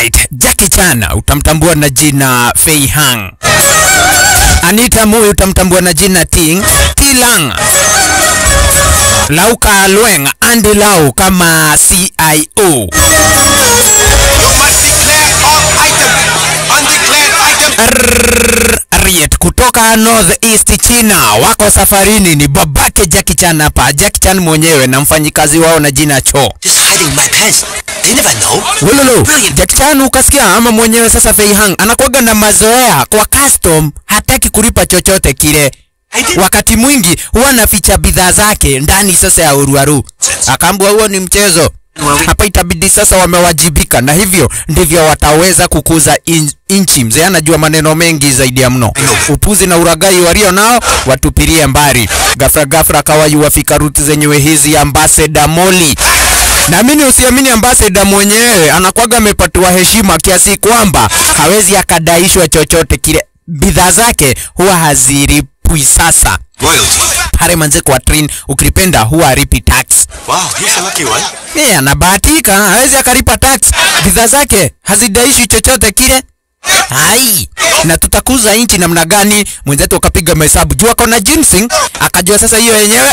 Right, Jackie Chan utamtambua na jina Fei Hang. Anita Mui utamtambua na jina Ting Tilang. Lau Ka Lueng Andy Lau kama CIO. Riet kutoka North East China wako safarini, ni babake Jackie Chan hapa. Jackie Chan mwenyewe na mfanyikazi wao na jina Cho. Just hiding my pants. They never know. Wololo, Jackie Chan ukasikia ama mwenyewe sasa Fei Hang anakuaga na mazoea kwa custom, hataki kulipa chochote kile. Wakati mwingi huwa anaficha bidhaa zake ndani sasa ya Uruaru. Akaambwa huo ni mchezo. Hapa itabidi sasa wamewajibika, na hivyo ndivyo wataweza kukuza inchi. Mzee anajua maneno mengi zaidi ya mno. Upuzi na uragai walio nao watupirie mbari. Gafra kawa yuwafika ruti zenyewe hizi Ambassador Molly. Naamini usiamini, Ambassador mwenyewe anakuaga amepatiwa heshima kiasi kwamba hawezi akadaishwa chochote kile. Bidhaa zake huwa haziripwi sasa. Royalty. Pare manze kwa train ukipenda huwa haripi tax. Wow, he's a lucky one. Yeah, anabahatika hawezi akalipa tax. Bidhaa zake hazidaishi chochote kile. Hai, na tutakuza inchi namna gani? Mwenzetu akapiga mahesabu. Jua kona ginseng, akajua sasa hiyo yenyewe.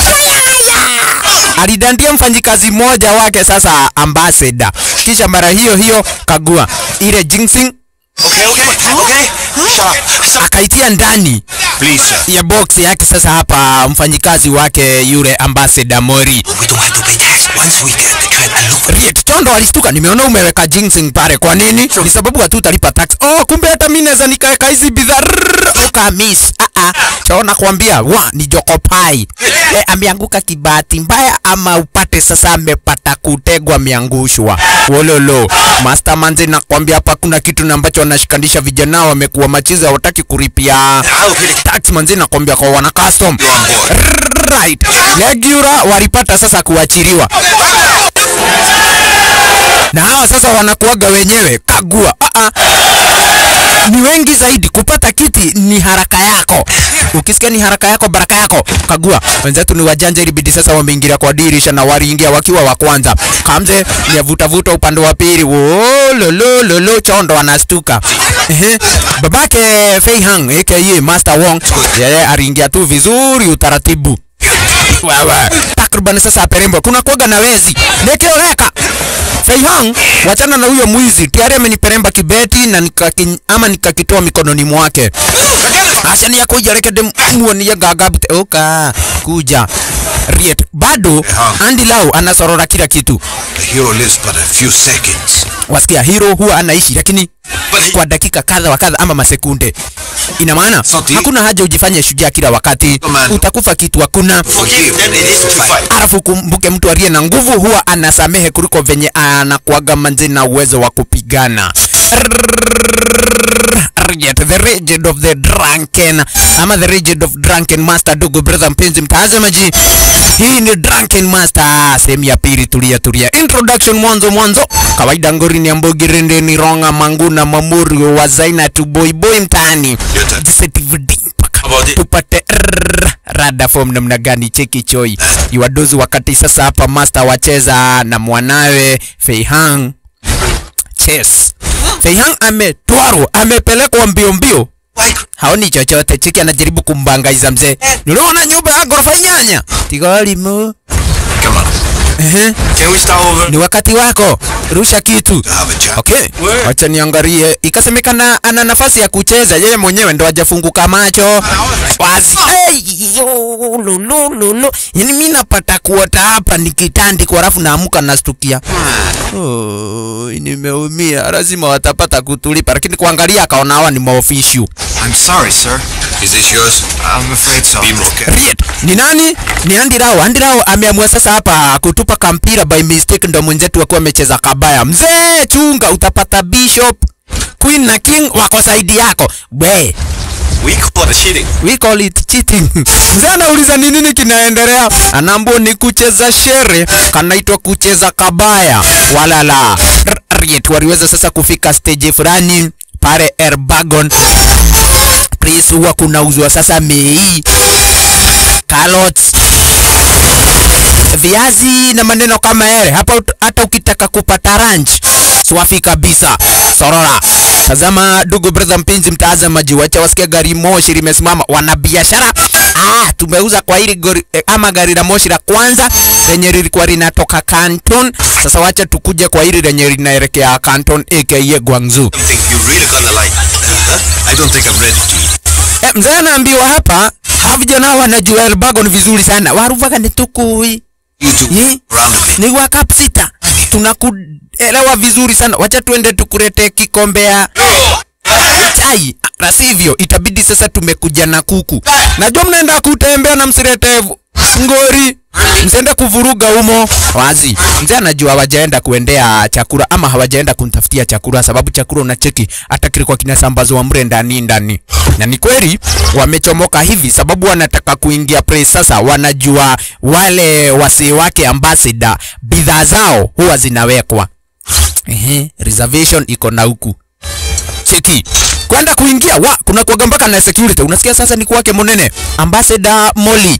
Alidandia mfanyikazi mmoja wake sasa Ambassador. Kisha mara hiyo kagua ile ginseng. Okay. Shut up. Akaitia ndani Please, sir. ya box yake sasa hapa mfanyikazi wake yule Ambassador Mori. We don't have to pay tax once we get the trade and look for Riet Chondo alistuka, nimeona umeweka ginseng pale. Kwa nini? Ni sababu watu utalipa tax. Oh, kumbe hata mimi naweza nikaweka hizi bidhaa. Ukamiss. Chona kuambia ni jokopai. Ameanguka kibati mbaya ama upate sasa amepata kutegwa ameangushwa. Wololo. Master Manze nakwambia hapa kuna kitu ambacho wanashikanisha vijana wamekuwa machizi, hawataki kulipia tax. Manze nakwambia kwa wana custom. Right. Legura walipata sasa kuachiliwa. Na hawa sasa wanakuaga wenyewe kagua. Ni wengi zaidi, kupata kiti ni haraka yako. Ukisikia ni haraka yako baraka yako, kagua. Wenzetu ni wajanja, ili bidi sasa wameingia kwa dirisha na waliingia wakiwa wa kwanza. Kamze ni vuta upande wa pili. Lolo Chondo anastuka. Babake Fei Hang aka Master Wong yeye aliingia tu vizuri utaratibu. Wewe takriban sasa perembo kuna kuaga na wezi nekeoleka. Fei Hang wachana na huyo mwizi, tayari ameniperemba kibeti na nikakitoa mikononi mwake. Acha ni yako ijareke muone ya gagabu oka kuja. Riet bado Andy Lau anasorora kila kitu. The hero lives but a few seconds. Wasikia hero huwa anaishi lakini kwa dakika kadha wa kadha ama masekunde. Ina maana hakuna haja ujifanye shujaa kila wakati. Utakufa kitu hakuna. Alafu kumbuke mtu aliye na nguvu huwa anasamehe kuliko venye anakuaga manze na uwezo wa kupigana. The Legend of the Drunken ama The Legend of Drunken Master. Dogo brother mpenzi mtazamaji, hii ni Drunken Master sehemu ya pili. Tulia introduction mwanzo kawaida. Ngori ni Ambogi Rende ni Ronga Manguna Mamuri wa Zaina tu boy mtani tupate rada form namna gani. Cheki choi iwadozi wakati sasa hapa Master wacheza na mwanawe Fei Hang chess. Fei Hang amepelekwa mbio. Haoni chochote. Cheki anajaribu kumbangaiza mzee. Unaona nyumba ya ghorofa nyanya? Tigoli mu. Come on. Can we start over? Ni wakati wako. Rusha kitu. Okay. Acha niangalie. Ikasemekana ana nafasi ya kucheza. Yeye mwenyewe ndo hajafunguka macho. Wazi. Lulu. Yaani mimi napata kuota hapa nikitandikwa alafu naamuka nastukia. Nimeumia. Lazima watapata kutulipa. Lakini kuangalia akaona hawa ni maofficial. I'm sorry, sir. Is this yours? I'm afraid so. Be more careful. Riet. Ni nani? Ni Andy Lau. Andy Lau ameamua sasa hapa kutupa kampira by mistake, ndo mwenzetu wakuwa amecheza kabaya. Mzee chunga, utapata Bishop, Queen na King wako saidi yako. We call it cheating. Mzee anauliza ni nini kinaendelea? Anaambiwa ni kucheza shere, kanaitwa kucheza kabaya. Walala. Riet waliweza sasa kufika stage fulani pale Erbagon. Please huwa kuna uzwa sasa mei carrots viazi na maneno kama yale. Hapa hata ukitaka kupata ranch swafi kabisa. Sorora. Tazama ndugu brother mpenzi mtazamaji, wacha wasikia gari moshi limesimama, wana biashara. Tumeuza kwa hili gari la moshi la kwanza lenye lilikuwa linatoka Canton. Sasa wacha tukuje kwa hili lenye linaelekea Canton aka Guangzhou. I don't think I'm ready. Mzee anaambiwa hapa vijana wanajua Elbagon vizuri sana. Waruvaga ni tukui. Ni wakapsita. Tunakuelewa vizuri sana. Wacha tuende tukurete kikombe ya chai. La sivyo itabidi sasa tumekuja na kuku. Najua mnaenda kutembea na msirete ngori. Msende kuvuruga humo. Wazi. Mzee anajua hawajaenda kuendea chakula ama hawajaenda kunitafutia chakula, sababu chakula unacheki hata kilikuwa kinasambazwa mre ndani. Na ni kweli wamechomoka hivi sababu wanataka kuingia place sasa. Wanajua wale wasi wake ambassador bidhaa zao huwa zinawekwa. Reservation iko na huku. Cheki. Kwenda kuingia kuna kuaga mpaka na security. Unasikia sasa ni kwake monene. Ambassador Molly.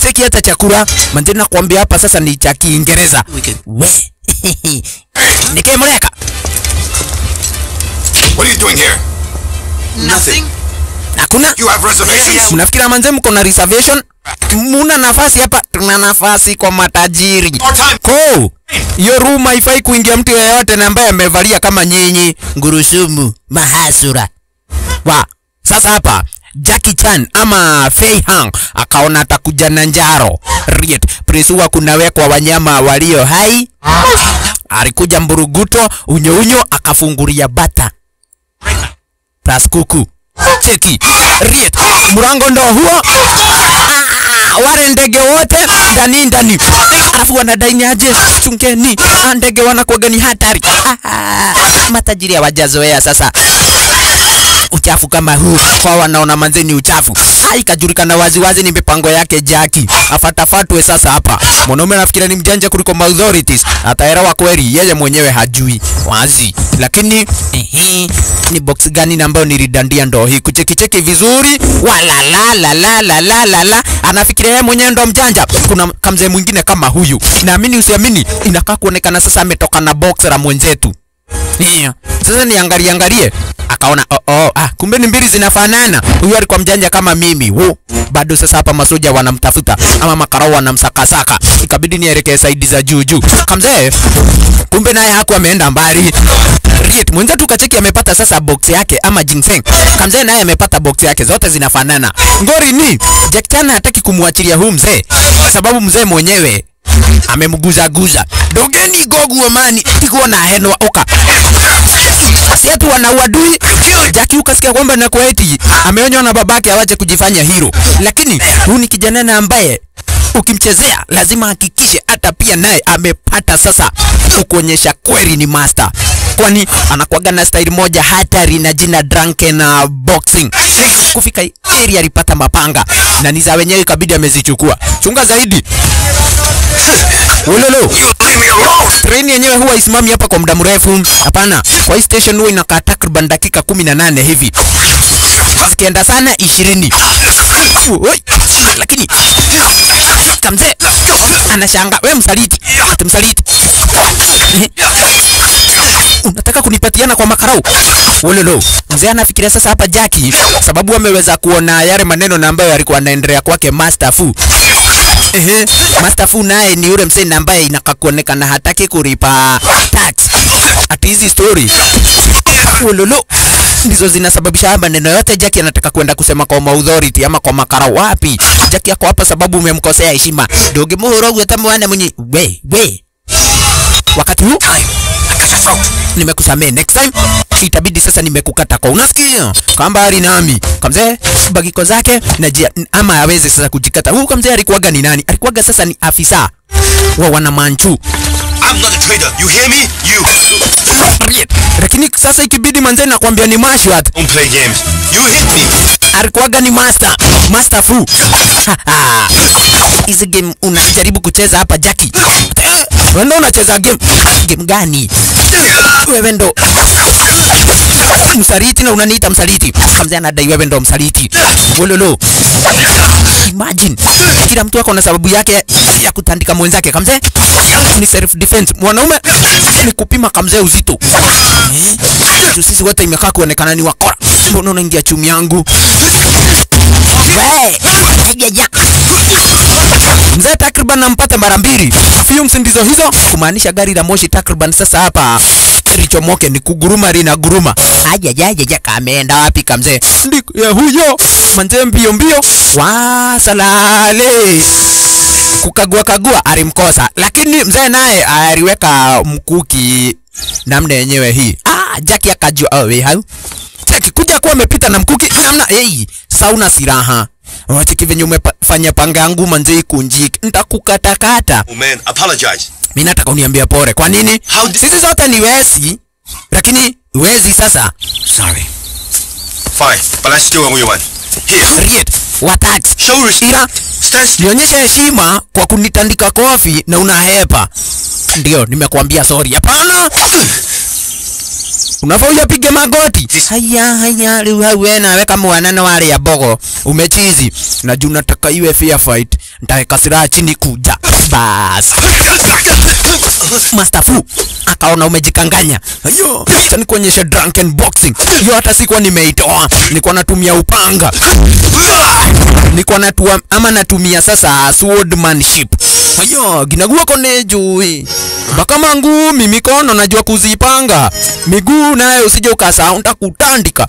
Seki hata chakula manjeni nakwambia hapa sasa ni cha Kiingereza. Nikemoleka. What are you doing here? Nothing. Hakuna? You have reservations? Mnafikira manze mko na reservation? Muna nafasi hapa? Tuna nafasi kwa matajiri. Ko, hiyo room haifai kuingia mtu yeyote na ambaye amevalia kama nyinyi. Ngurusumu, mahasura. Sasa hapa Jackie Chan ama Fei Hang akaona atakuja na njaro. Riet, presuwa kunawekwa wanyama walio hai. Alikuja mburuguto, unyo akafunguria bata. Plus kuku. Cheki. Riet, murango ndo huo. Wale ndege wote ndani. Alafu wanadai aje chungeni. Ndege wanakuwa ni hatari. Matajiri hawajazoea sasa uchafu kama huu. Kwa wanaona manzeni uchafu. Ikajulikana wazi ni mipango yake Jackie. Afatafatwe sasa hapa. Mwanaume anafikira ni mjanja kuliko authorities. Ataelewa kweli yeye mwenyewe hajui. Wazi. Lakini ni box gani ambayo nilidandia ndo hii. Kucheki vizuri. Wala. Anafikira yeye mwenyewe ndo mjanja. Kuna kamzee mwingine kama huyu. Naamini usiamini inakaa kuonekana sasa ametoka na box la mwenzetu. Sasa niangalie. Akaona kumbe ni mbili zinafanana. Huyu alikuwa mjanja kama mimi. Bado sasa hapa masoja wanamtafuta ama makarao wanamsakasaka. Ikabidi nielekee side za juu. Kamzee kumbe naye hakuwa ameenda mbali. Riet mwenzetu kacheki amepata sasa box yake ama ginseng. Kamzee naye amepata box yake, zote zinafanana. Ngori ni Jack Chan hataki kumwachilia huyu mzee kwa sababu mzee mwenyewe amemguza. Dogeni gogu amani tikuwa na henwa oka. Asiatu wanauadui. Jackie ukasikia kwamba na kweti ameonywa na babake awache kujifanya hero. Lakini huyu ni kijana ambaye ukimchezea lazima hakikishe hata pia naye amepata sasa kukuonyesha kweli ni master. Kwani anakuaga na style moja hatari na jina drunken boxing. Kufika area alipata mapanga na ni za wenyewe ikabidi amezichukua. Chunga zaidi. Ulolo. Train yenyewe huwa isimami hapa kwa muda mrefu. Hapana. Kwa hii station huwa inakaa takriban dakika 18 hivi. Zikienda sana 20. Lakini kamzee anashanga wewe msaliti. Unataka kunipatiana kwa makarau? Ulolo. Mzee anafikiria sasa hapa Jackie sababu ameweza kuona yale maneno na ambayo alikuwa anaendelea kwake Master Fu. Master Fu naye ni yule msee ambaye inakakuonekana hataki kulipa tax. Ati hizi story ulolo ndizo zinasababisha maneno yote. Jackie anataka kwenda kusema kwa authority ama kwa makara. Wapi? Jackie yako hapa sababu umemkosea heshima. Doge muhoro utamwana mwenye we. Wakati huu nimekusamea, next time itabidi sasa nimekukata kwa. Unasikia? Kamba ali nami. Kamzee bagiko zake na ama aweze sasa kujikata. Huyu kamzee alikuwaga ni nani? Alikuwaga sasa ni afisa wa wana Manchu. I'm not a traitor. You hear me? You. Lakini sasa ikibidi manze nakwambia ni mashwat. Don't play games. You hit me. Alikuwaga ni Master Fu. Hizi game unajaribu kucheza hapa Jackie. Wewe unacheza game gani? Wewe ndo msaliti na unaniita msaliti. Kamzee anadai wewe ndo msaliti. Wololo. Imagine. Kila mtu ako na sababu yake ya kutandika mwenzake. Kamzee ni self defense. Mwanaume ni kupima kamzee uzito. Sisi wote imekaa kuonekana ni wakora. Mbona unaingia chumi yangu? Mzee takriban nampata mara mbili. Fumes ndizo hizo, kumaanisha gari la moshi takriban sasa hapa lichomoke ni kuguruma lina guruma. Ajajaja kameenda wapi kamzee? Ndiko huyo manze mbio mbio wa salale kukagua alimkosa, lakini mzee naye aliweka mkuki namna yenyewe hii. Jackie akajua wewe hau kuja kuwa amepita na mkuki namna sauna silaha. Watiki venye umefanya panga yangu manze ikunjiki. Nitakukatakata. Oh man, apologize. Mimi nataka uniambie pole. Kwa nini? Sisi zote ni wezi. Lakini wezi sasa. Sorry. Fine, but I still owe you one. Here. Read. Watax. Show respect. Nionyeshe heshima kwa kunitandika kofi na unahepa. Ndio, nimekuambia sorry. Hapana. Unafaa uyapige magoti. Haya wewe nawe kama wanana wale ya bogo umechizi. Najua unataka iwe fair fight. Nitaweka silaha chini kuja. Bas. Master Fu akaona umejikanganya. Ayo, acha nikuonyeshe drunken boxing. Hiyo hata sikuwa nimeitoa. Nilikuwa natumia upanga. Nilikuwa natumia sasa swordmanship. Ayo, ginagua kone jui. Baka mangumi mikono najua kuzipanga. Miguu naye usije ukasahau nitakutandika.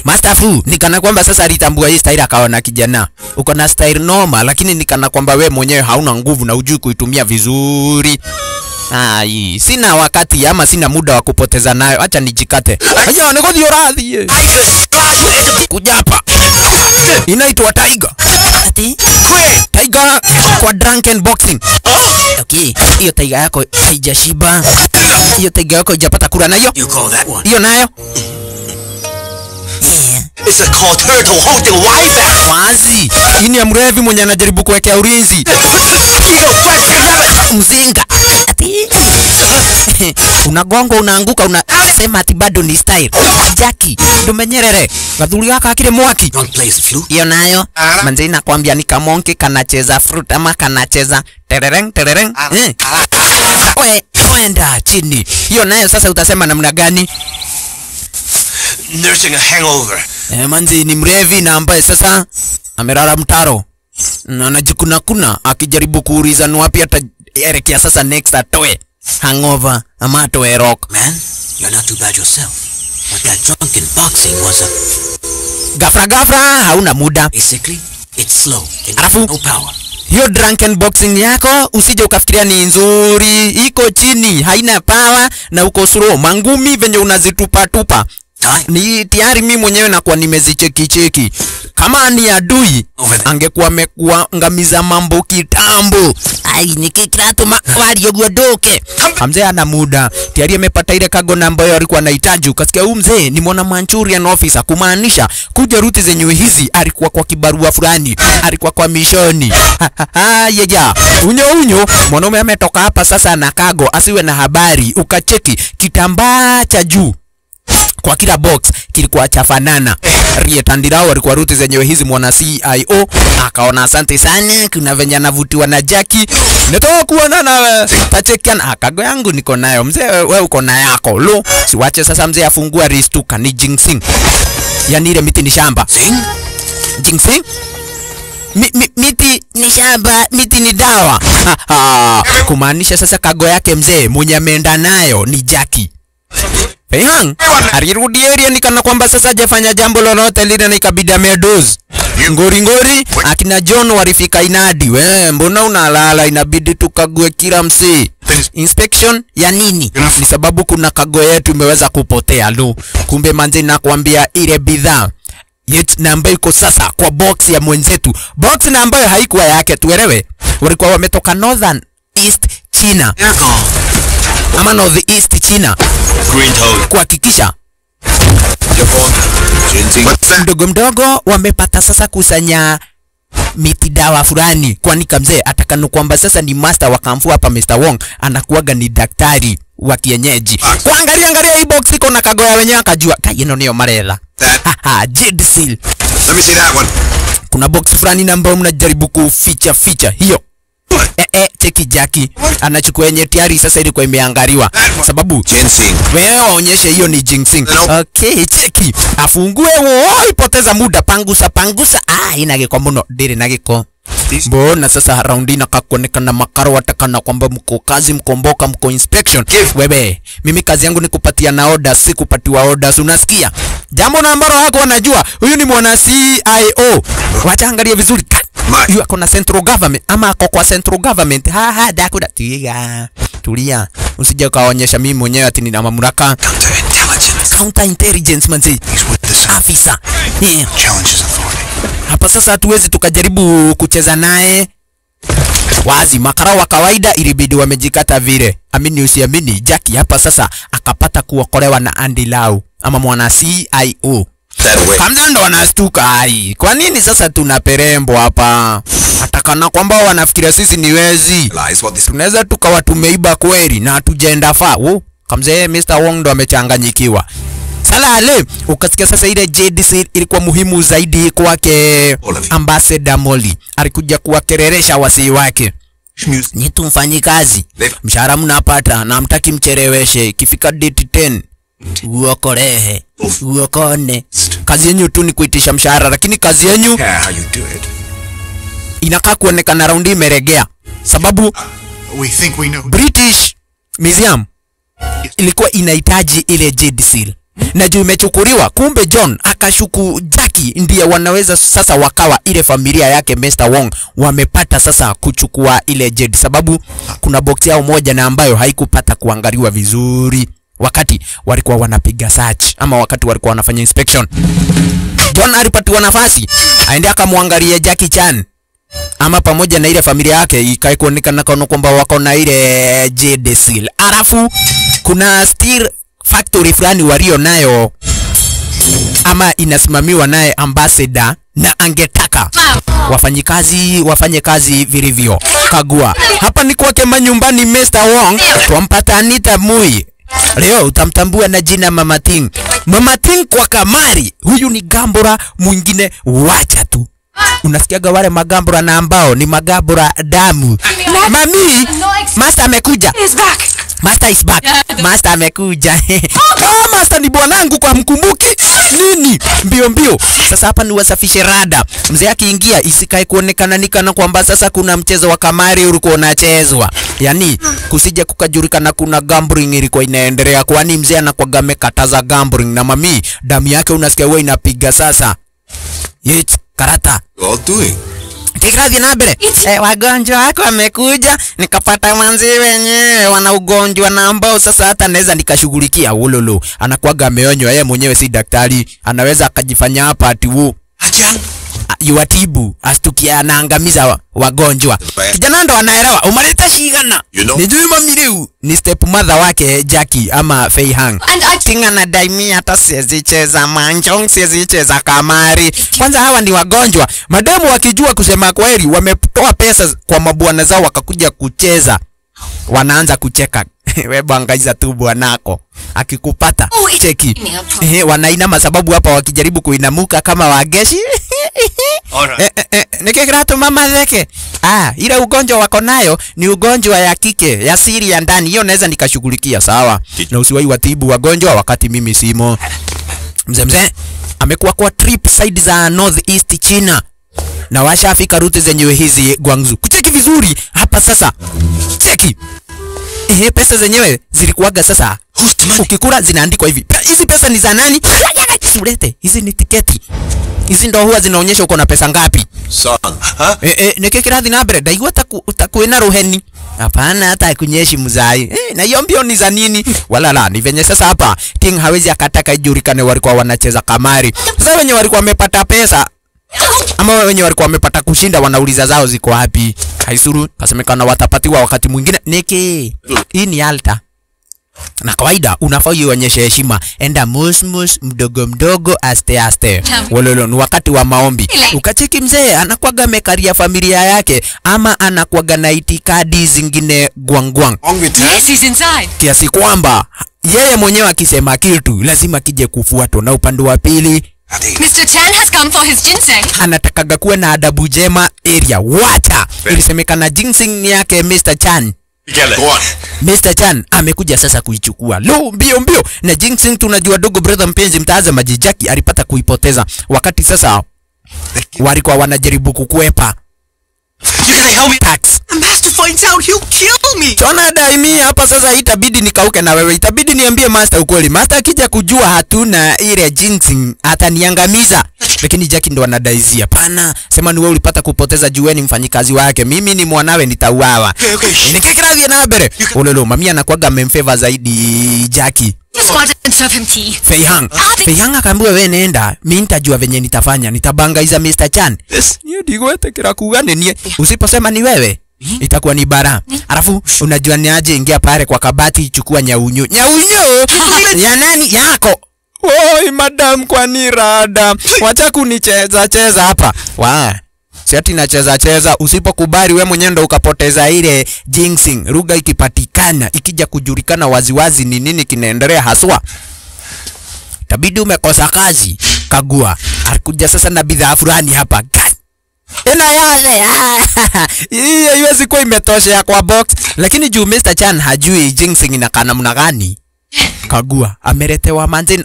Master Fu nikana kwamba sasa alitambua hii style, akaona kijana uko na style normal, lakini nikana kwamba we mwenyewe hauna nguvu na hujui kuitumia vizuri. Sina wakati ama sina muda wa kupoteza nayo, acha nijikate. Ayo nikothio radhi. Kujapa. Inaitwa Tiger. Ati? Tiger kwa drunken boxing. Okay, hiyo Tiger yako haijashiba. Hiyo Tiger yako hajapata kula nayo. Hiyo nayo. It's a called turtle holding wife back. Wazi. Hii ni mrevi mwenye anajaribu kuwekea ulinzi. Mzinga. Ati? Unagonga unaanguka unasema ati bado ni style. Jackie, Ndume Nyerere, gathuri gaka akire mwaki. Hiyo nayo. Manze nakwambia ni kamonki kanacheza fruit ama kanacheza terereng. Kwenda chini. Hiyo nayo sasa utasema namna gani? Nursing a hangover. Manzi ni mrevi na ambaye sasa amelala mtaro na anajikuna akijaribu kuuliza ni wapi ataelekea sasa next atoe hangover ama atoe rock. Man, you're not too bad yourself. But that drunken boxing was a... Gafra hauna muda. Basically, it's slow and no power. Hiyo drunken boxing yako usije ukafikiria ni nzuri, iko chini, haina power na uko slow. Mangumi venye unazitupa ni tayari mimi mwenyewe nakuwa nimezicheki. Kama ni adui angekuwa amekuangamiza mambo kitambo. Nikikrato wali yogodoke. Mzee ana muda. Tayari amepata ile cargo ambayo alikuwa anahitaji. Ukasikia huyu mzee ni mwana Manchurian officer, kumaanisha kuja ruti zenye hizi alikuwa kwa kibarua fulani, alikuwa kwa mishoni. Unyo mwanaume ametoka hapa sasa na cargo, asiwe na habari. Ukacheki kitambaa cha juu kwa kila box kilikuwa chafanana. Rietandirao alikuwa ruti zenyewe hizi mwana CIO akaona asante sana, kuna venye anavutiwa na Jackie. Netoa kuona na tachekiana cargo yangu niko nayo. Mzee wewe uko na yako. Lo, siwache sasa mzee afungua ristuka ni Jingsing. Yani ile miti ni shamba. Jingsing? Miti ni shamba, miti ni dawa. Kumaanisha sasa cargo yake mzee mwenye ameenda nayo ni Jackie. Hang, alirudi area nikana kwamba sasa hajafanya jambo lolote lile na ikabidi amedoze. Ngori akina John walifika inadi. Mbona unalala? Inabidi tukague kila msee. Inspection ya nini? Ni sababu kuna cargo yetu imeweza kupotea. Lo, kumbe manze nakwambia ile bidhaa na ambayo iko sasa kwa box ya mwenzetu. Box na ambayo haikuwa yake, tuelewe. Walikuwa wametoka Northern East China. Ama North East China. Green Toad. Kuhakikisha mdogo wamepata sasa kusanya miti dawa fulani, kwani kamzee atakanu kwamba sasa ni master wa kamfu hapa Mr. Wong anakuaga ni daktari wa kienyeji. Kuangalia hii box iko na kagoya wenyewe akajua ino niyo maretha. Jade Seal. Let me see that one. Kuna box fulani na ambayo mnajaribu kuficha hiyo. Cheki Jackie anachukua yenye tayari sasa ilikuwa imeangaliwa. Sababu Ginseng. wewe waonyeshe hiyo ni ginseng. Okay, cheki. Afungue ipoteza muda pangusa. Inageko muno ndiri nagiko. Mbona sasa raundi na kakuonekana makaro watakana kwamba mko kazi mkomboka mko inspection. Wewe, mimi kazi yangu ni kupatia na orders, si kupatiwa orders, unasikia? Jambo na ambalo hako wanajua, huyu ni mwana CIO. Wacha angalia vizuri. Yu ako na central government ama ako kwa central government. Dakuda tulia. Usije ukaonyesha mimi mwenyewe ati nina mamlaka. Counter intelligence manzi. Afisa. Challenges authority. Hapa sasa hatuwezi tukajaribu kucheza naye. Wazi makara wa kawaida ilibidi wamejikata vile. Amini usiamini, Jackie hapa sasa akapata kuokolewa na Andy Lau ama mwana CIO. Kamza ndo wanastuka hai. Kwa nini sasa tunaperembo hapa? Atakana kwamba wanafikiria sisi ni wezi. Tunaweza tukawa tumeiba kweli na hatujaenda faa. Kamza Mr. Wong ndo amechanganyikiwa. Salale, ukasikia sasa ile Jade Seal ilikuwa muhimu zaidi kwake. Ambassador Molly alikuja kuwakereresha wasii wake. Ni tumfanyi kazi. Mshahara mnapata na mtaki mchereweshe. Ikifika date 10 uokolehe, uokone. Kazi yenyu tu ni kuitisha mshahara, lakini kazi yenyu inakaa kuonekana raundi imeregea. Sababu We think we know. British Museum ilikuwa inahitaji ile Jade Seal. Na juu imechukuliwa, kumbe John akashuku Jackie ndiye wanaweza sasa wakawa ile familia yake Mr. Wong wamepata sasa kuchukua ile Jade, sababu kuna box yao moja na ambayo haikupata kuangaliwa vizuri wakati walikuwa wanapiga search ama wakati walikuwa wanafanya inspection. John alipatiwa nafasi aende akamwangalie Jackie Chan ama pamoja na ile familia yake ikae kuonekana kana kwamba wako na ile Jade Seal. Alafu kuna steel factory fulani walio nayo ama inasimamiwa naye ambassador na angetaka wafanye kazi vilivyo. Kagua hapa ni kwake manyumbani Mr. Wong. Tumpata Anita Mui. Leo utamtambua na jina Mama Ting. Mama Ting kwa kamari. Huyu ni gambura mwingine, wacha tu. Unasikiaga wale magambura na ambao ni magambura damu. Mami, Master amekuja. Master is back. Master amekuja. Master ni bwanangu kwa mkumbuki. Nini? Mbio. Sasa hapa ni wasafishe rada. Mzee akiingia isikae kuonekana nikana kwamba sasa kuna mchezo wa kamari ulikuwa unachezwa. Yaani kusije kukajulikana kuna gambling ilikuwa inaendelea, kwani mzee anakuwa amekataza gambling na mami damu yake unasikia wewe inapiga sasa. Yet karata. All doing. Tikradhi na bere. Wagonjwa wako wamekuja, nikapata manzi wenyewe wana ugonjwa na ambao sasa hata naweza nikashughulikia. Ulolo anakuaga ameonywa yeye mwenyewe, si daktari, anaweza akajifanya hapa ati yuatibu astukia anaangamiza wagonjwa. Kijana ndo anaelewa umaleta shigana. Nijui mamiliu ni step mother wake Jackie ama Fei Hang. Tinga na daimi hata siwezi cheza manjong, siwezi cheza kamari. Kwanza hawa ni wagonjwa. Madamu wakijua kusema kweli wametoa pesa kwa mabwana zao wakakuja kucheza, wanaanza kucheka. Wewe bangaiza tu bwanako akikupata cheki. Wanainama sababu hapa wakijaribu kuinamuka kama wageshi. Nikigrato mama zeke. Ile ugonjwa wako nayo ni ugonjwa ya kike, ya siri ya ndani. Hiyo naweza nikashughulikia, sawa. Na usiwahi watibu wagonjwa wakati mimi simo. Mzee amekuwa kwa trip side za North East China. Na washafika route zenyewe hizi Guangzhou. Kucheki vizuri hapa sasa. Cheki. Pesa zenyewe zilikuwaga sasa. Ukikula zinaandikwa hivi. Hizi pesa ni za nani? Sulete. Hizi ni tiketi. Hizi ndo huwa zinaonyesha uko na pesa ngapi. Son, Nekekirathi na bere daigua utakuena roheni. Hapana hata kunyeshi mzai. Na hiyo mbio ni za nini? Wala la, ni venye sasa hapa Ting hawezi akataka ijulikane walikuwa wanacheza kamari. Sasa wenye walikuwa wamepata pesa ama wenye walikuwa wamepata kushinda wanauliza zao ziko wapi. Haisuru kasemekana watapatiwa wakati mwingine. Niki hii ni alta. Na kawaida unafaa uonyeshe heshima, enda musmus mdogo mdogo aste aste. Wololo ni wakati wa maombi. Ukacheki mzee anakuaga mekaria familia yake ama anakuaga na itikadi zingine gwangwang. Yes, he's inside. Kiasi kwamba yeye mwenyewe akisema kitu lazima kije kufuatwa na upande wa pili. Mr. Chan has come for his ginseng. Anatakaga kuwe na adabu jema area. Wacha. Ilisemekana ginseng ni yake Mr. Chan. Go on. Mr. Chan amekuja sasa kuichukua. Lo, mbio mbio. Na ginseng tunajua dogo brother mpenzi mtazama Jackie alipata kuipoteza wakati sasa walikuwa wanajaribu kukwepa. You can help me. Tax. The master finds out, he'll kill me. Chona daimi hapa sasa itabidi nikauke na wewe. Itabidi niambie master ukweli. Master akija kujua hatuna ile ginseng ataniangamiza. Lakini Jackie ndo anadaizia. Pana, sema ni wewe ulipata kupoteza jueni mfanyikazi wake. Mimi ni mwanawe nitauawa. Okay. Nikikiravi na bere. Ololo, mami anakuaga memfavor zaidi Jackie. Just go out and serve him tea. Feihang akaambiwa wewe nenda, mimi nitajua venye nitafanya. Nitabangaiza Mr. Chan. Yes. Niye digwete kila kugane niye. Usiposema ni wewe itakuwa ni bara. Alafu unajua ni aje, ingia pale kwa kabati chukua nyaunyo. Nyaunyo ya nani? Yako. Oi madam, kwa ni rada. Wacha kunicheza cheza hapa. Wa. Si ati nacheza cheza, usipokubali wewe mwenyewe ndo ukapoteza ile ginseng. Ruga ikipatikana, ikija kujulikana waziwazi ni nini kinaendelea haswa. Tabidi umekosa kazi. Kagua. Alikuja sasa na bidhaa fulani hapa. Ina yale. Hii haiwezi kuwa imetosha kwa box, lakini juu Mr. Chan hajui ginseng inakaa namna gani. Kagua ameletewa manzini.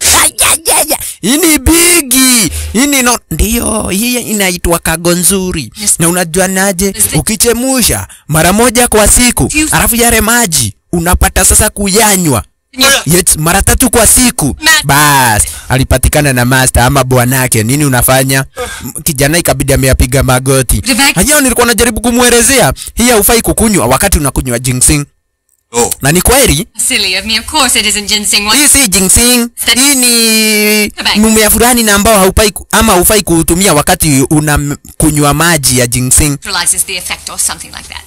Hii ni bigi. Hii ni no, ndio hii inaitwa kago nzuri. Na unajua naje, ukichemusha mara moja kwa siku, alafu yale maji unapata sasa kuyanywa. Yes, mara 3 kwa siku. Bas, alipatikana na master ama bwanake. Nini unafanya? Kijana ikabidi ameyapiga magoti. Hayo nilikuwa najaribu kumuelezea. Hii haufai kukunywa wakati unakunywa ginseng. Oh. Na ni kweli? Silly of me, of course it isn't ginseng. Hii si ginseng. Hii ni mmea fulani na ambao haufai ama haufai kutumia wakati unakunywa maji ya ginseng. Neutralizes the effect or something like that.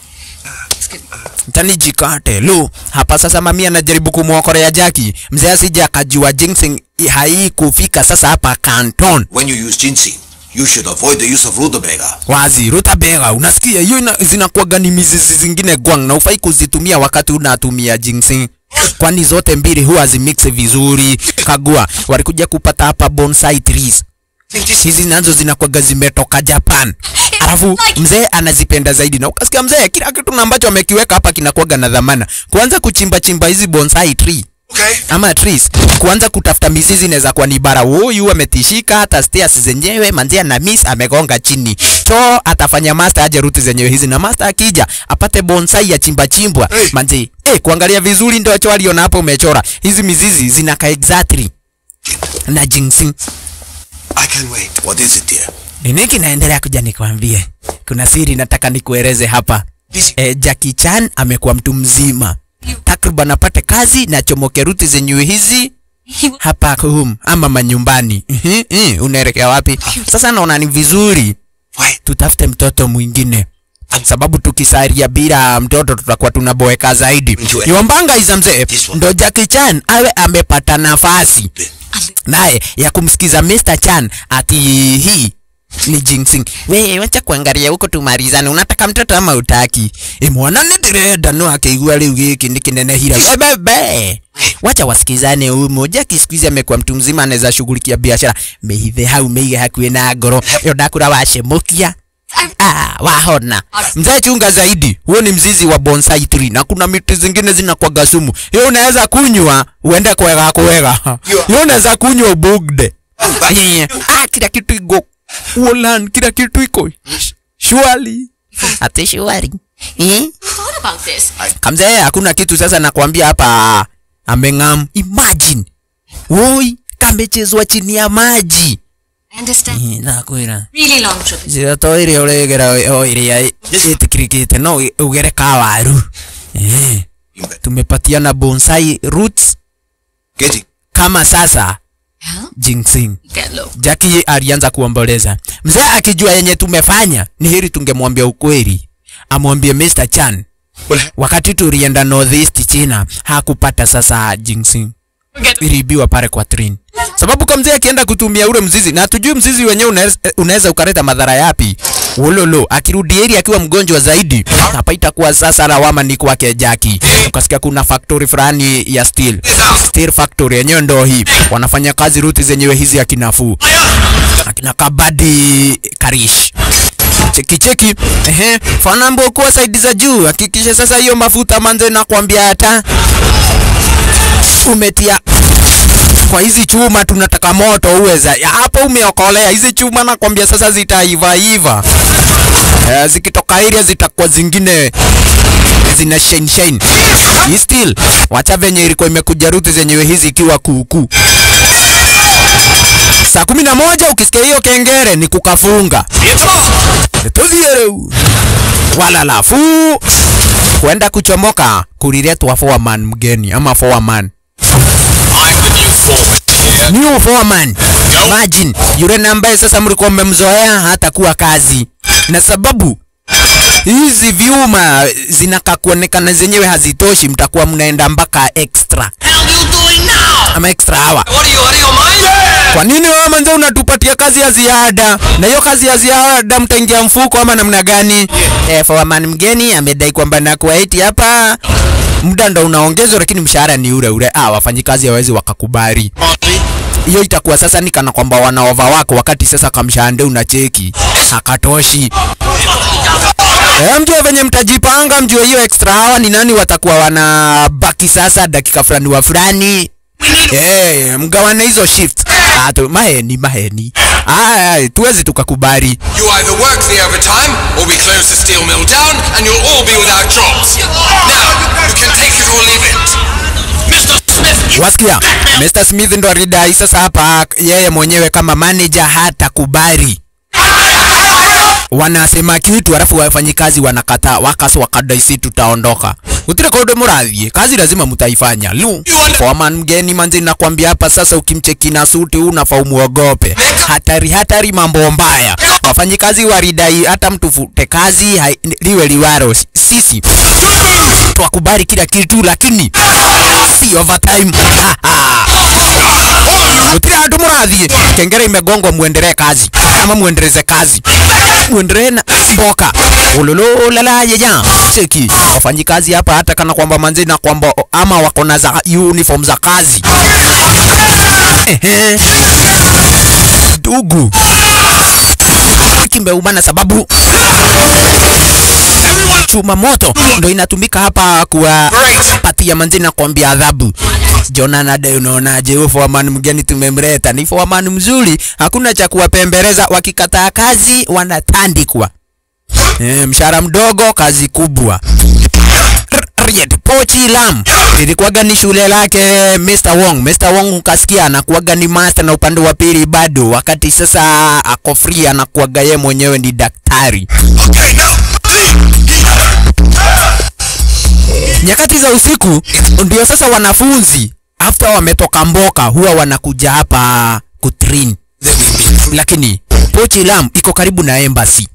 Tani jikate. Lo, hapa sasa mami anajaribu kumuokolea Jackie. Mzee asije akajua ginseng haikufika sasa hapa Canton. When you use ginseng, you should avoid the use of rutabaga. Wazi, rutabaga, unasikia hiyo zinakuwa ni mizizi zingine gwang na ufai kuzitumia wakati unatumia ginseng. Kwani zote mbili huwa zimix vizuri. Kagua, walikuja kupata hapa bonsai trees. Hizi nazo zinakuwa zimetoka Japan. Alafu mzee anazipenda zaidi na ukasikia mzee kila kitu ambacho amekiweka hapa kinakuwa na dhamana. Kuanza kuchimba hizi bonsai tree. Okay. Ama trees, kuanza kutafuta mizizi inaweza kuwa ni bara. Huyu ametishika hata stairs zenyewe manzia na miss amegonga chini. So atafanya master aje route zenyewe hizi, na master akija apate bonsai ya chimbwa. Hey. Manzi, kuangalia vizuri ndio cho aliona hapo umechora. Hizi mizizi zinaka exactly na ginseng. I can wait. What is it, dear? Nini kinaendelea kuja nikwambie? Kuna siri nataka nikueleze hapa. Jackie Chan amekuwa mtu mzima. Takriban apate kazi na chomoke ruti zenyewe hizi hapa home ama manyumbani. Unaelekea wapi? Sasa naona ni vizuri tutafute mtoto mwingine. Sababu tukisaria bila mtoto tutakuwa tunaboeka zaidi. Yombanga iza mzee ndo Jackie Chan awe amepata nafasi naye ya kumsikiza Mr. Chan ati hii ni ginseng. Wewe wacha kuangalia huko tumalizane. Unataka mtoto ama utaki? Mwana nidireda no akaigua leo giki nikinene hira. Bebe. Wacha wasikizane huyu moja kisikuizi amekuwa mtu mzima anaweza shughulikia biashara. Mehithe hau meiga hakuwe na ngoro. Yo ndakura washemukia. Wahona. Mzee chunga zaidi. Huo ni mzizi wa bonsai tree na kuna miti zingine zinakuwa sumu. Hiyo unaweza kunywa uende kuwega. Hiyo unaweza kunywa bugde. Kila kitu iko Ulan, kila kitu iko shwari. Ati shwari. What about this? Kamzee hakuna kitu sasa nakwambia hapa amengam. Imagine. Woi, kamechezwa chini ya maji. Understand? Nakwira. Really long trip. Zira toire olegera oiria etikirikite no ugere kawaru. Tumepatiana bonsai roots. Getting. Kama sasa ginseng. Jackie alianza kuomboleza. Mzee akijua yenye tumefanya, ni heri tungemwambia ukweli. Amwambie Mr. Chan Wakati tulienda northeast China hakupata sasa ginseng. Ilibiwa pale kwa train. Sababu kama mzee akienda kutumia ule mzizi na hatujui mzizi wenyewe unaweza ukaleta madhara yapi. Wololo akirudi area akiwa mgonjwa zaidi, hapa itakuwa sasa lawama ni kwake Jackie. Ukasikia kuna factory fulani ya steel factory yenyewe ndo hii. Wanafanya kazi ruti zenyewe hizi akinafuu. Akina Kabadi Karish. Cheki fanambo kwa side za juu. Hakikisha sasa hiyo mafuta manze na kuambia hata umetia kwa hizi chuma tunataka moto uweza. Hapo umeokolea hizi chuma na kuambia sasa zitaiva. Zikitoka area zitakuwa zingine zina shine. Hii still wacha venye ilikuwa imekuja ruti zenyewe hizi ikiwa kuku. Saa 11 ukisikia hiyo kengere ni kukafunga. Wala lafu kwenda kuchomoka kuliletwa foreman mgeni ama foreman. New foreman. Imagine yule ambaye sasa mlikuwa mmemzoea hata kuwa kazi. Na sababu hizi vyuma zinaka kuonekana zenyewe hazitoshi, mtakuwa mnaenda mpaka extra. Ama extra hour. Kwa nini wewe manze unatupatia kazi ya ziada? Na hiyo kazi ya ziada mtaingia mfuko ama namna gani? Foreman mgeni amedai kwamba na kwa 80 hapa muda ndo unaongezwa lakini mshahara ni ule. Wafanyikazi hawezi wakakubali. Hiyo itakuwa sasa ni kana kwamba wanaova wako wakati sasa kamshahara unacheki hakatoshi. Mjue venye mtajipanga, mjue hiyo extra hour ni nani watakuwa wanabaki sasa dakika fulani wa fulani. Mgawane hizo shift. Maheni. Tuwezi tukakubali. You either work the overtime or we close the steel mill down and you'll all be without jobs. Now, you can take it or leave it. Mr. Smith. Wasikia? Mr. Smith ndo alidai sasa hapa yeye mwenyewe kama manager hata kubali. Wanasema kitu alafu wafanyikazi wanakataa, wakadai si tutaondoka. Utire kwa muradhi, kazi lazima mtaifanya. Foreman mgeni manzi nakwambia hapa sasa ukimcheki na suti unafaa umuogope. Hatari mambo mbaya. Wafanyikazi waridai hata mtufute kazi liwe liwaro. Sisi tukubali kila kitu lakini si overtime. Utire muradhi, kengere imegongwa muendelee kazi. Kama muendeleze kazi. Muendelee na mboka. Ololo lala yeja. Cheki. Wafanyikazi hapa hata kana kwamba manzi na kwamba ama wako na za uniform za kazi. Dugu. Kimeumana sababu chuma moto ndo inatumika hapa kwa patia manzi na kuambia adhabu. Jona na dai unaonaje foreman mgeni tumemleta? Ni foreman mzuri, hakuna cha kuwapembeleza, wakikataa kazi wanatandikwa. Mshahara mdogo, kazi kubwa. Pochi Lam ilikuwaga ni shule lake Mr. Wong ukasikia anakuwaga ni master na upande wa pili bado, wakati sasa ako free anakuwaga yeye mwenyewe ni daktari. Nyakati za usiku ndio sasa wanafunzi after wametoka mboka huwa wanakuja hapa kutrain. Lakini Pochi Lam iko karibu na embassy.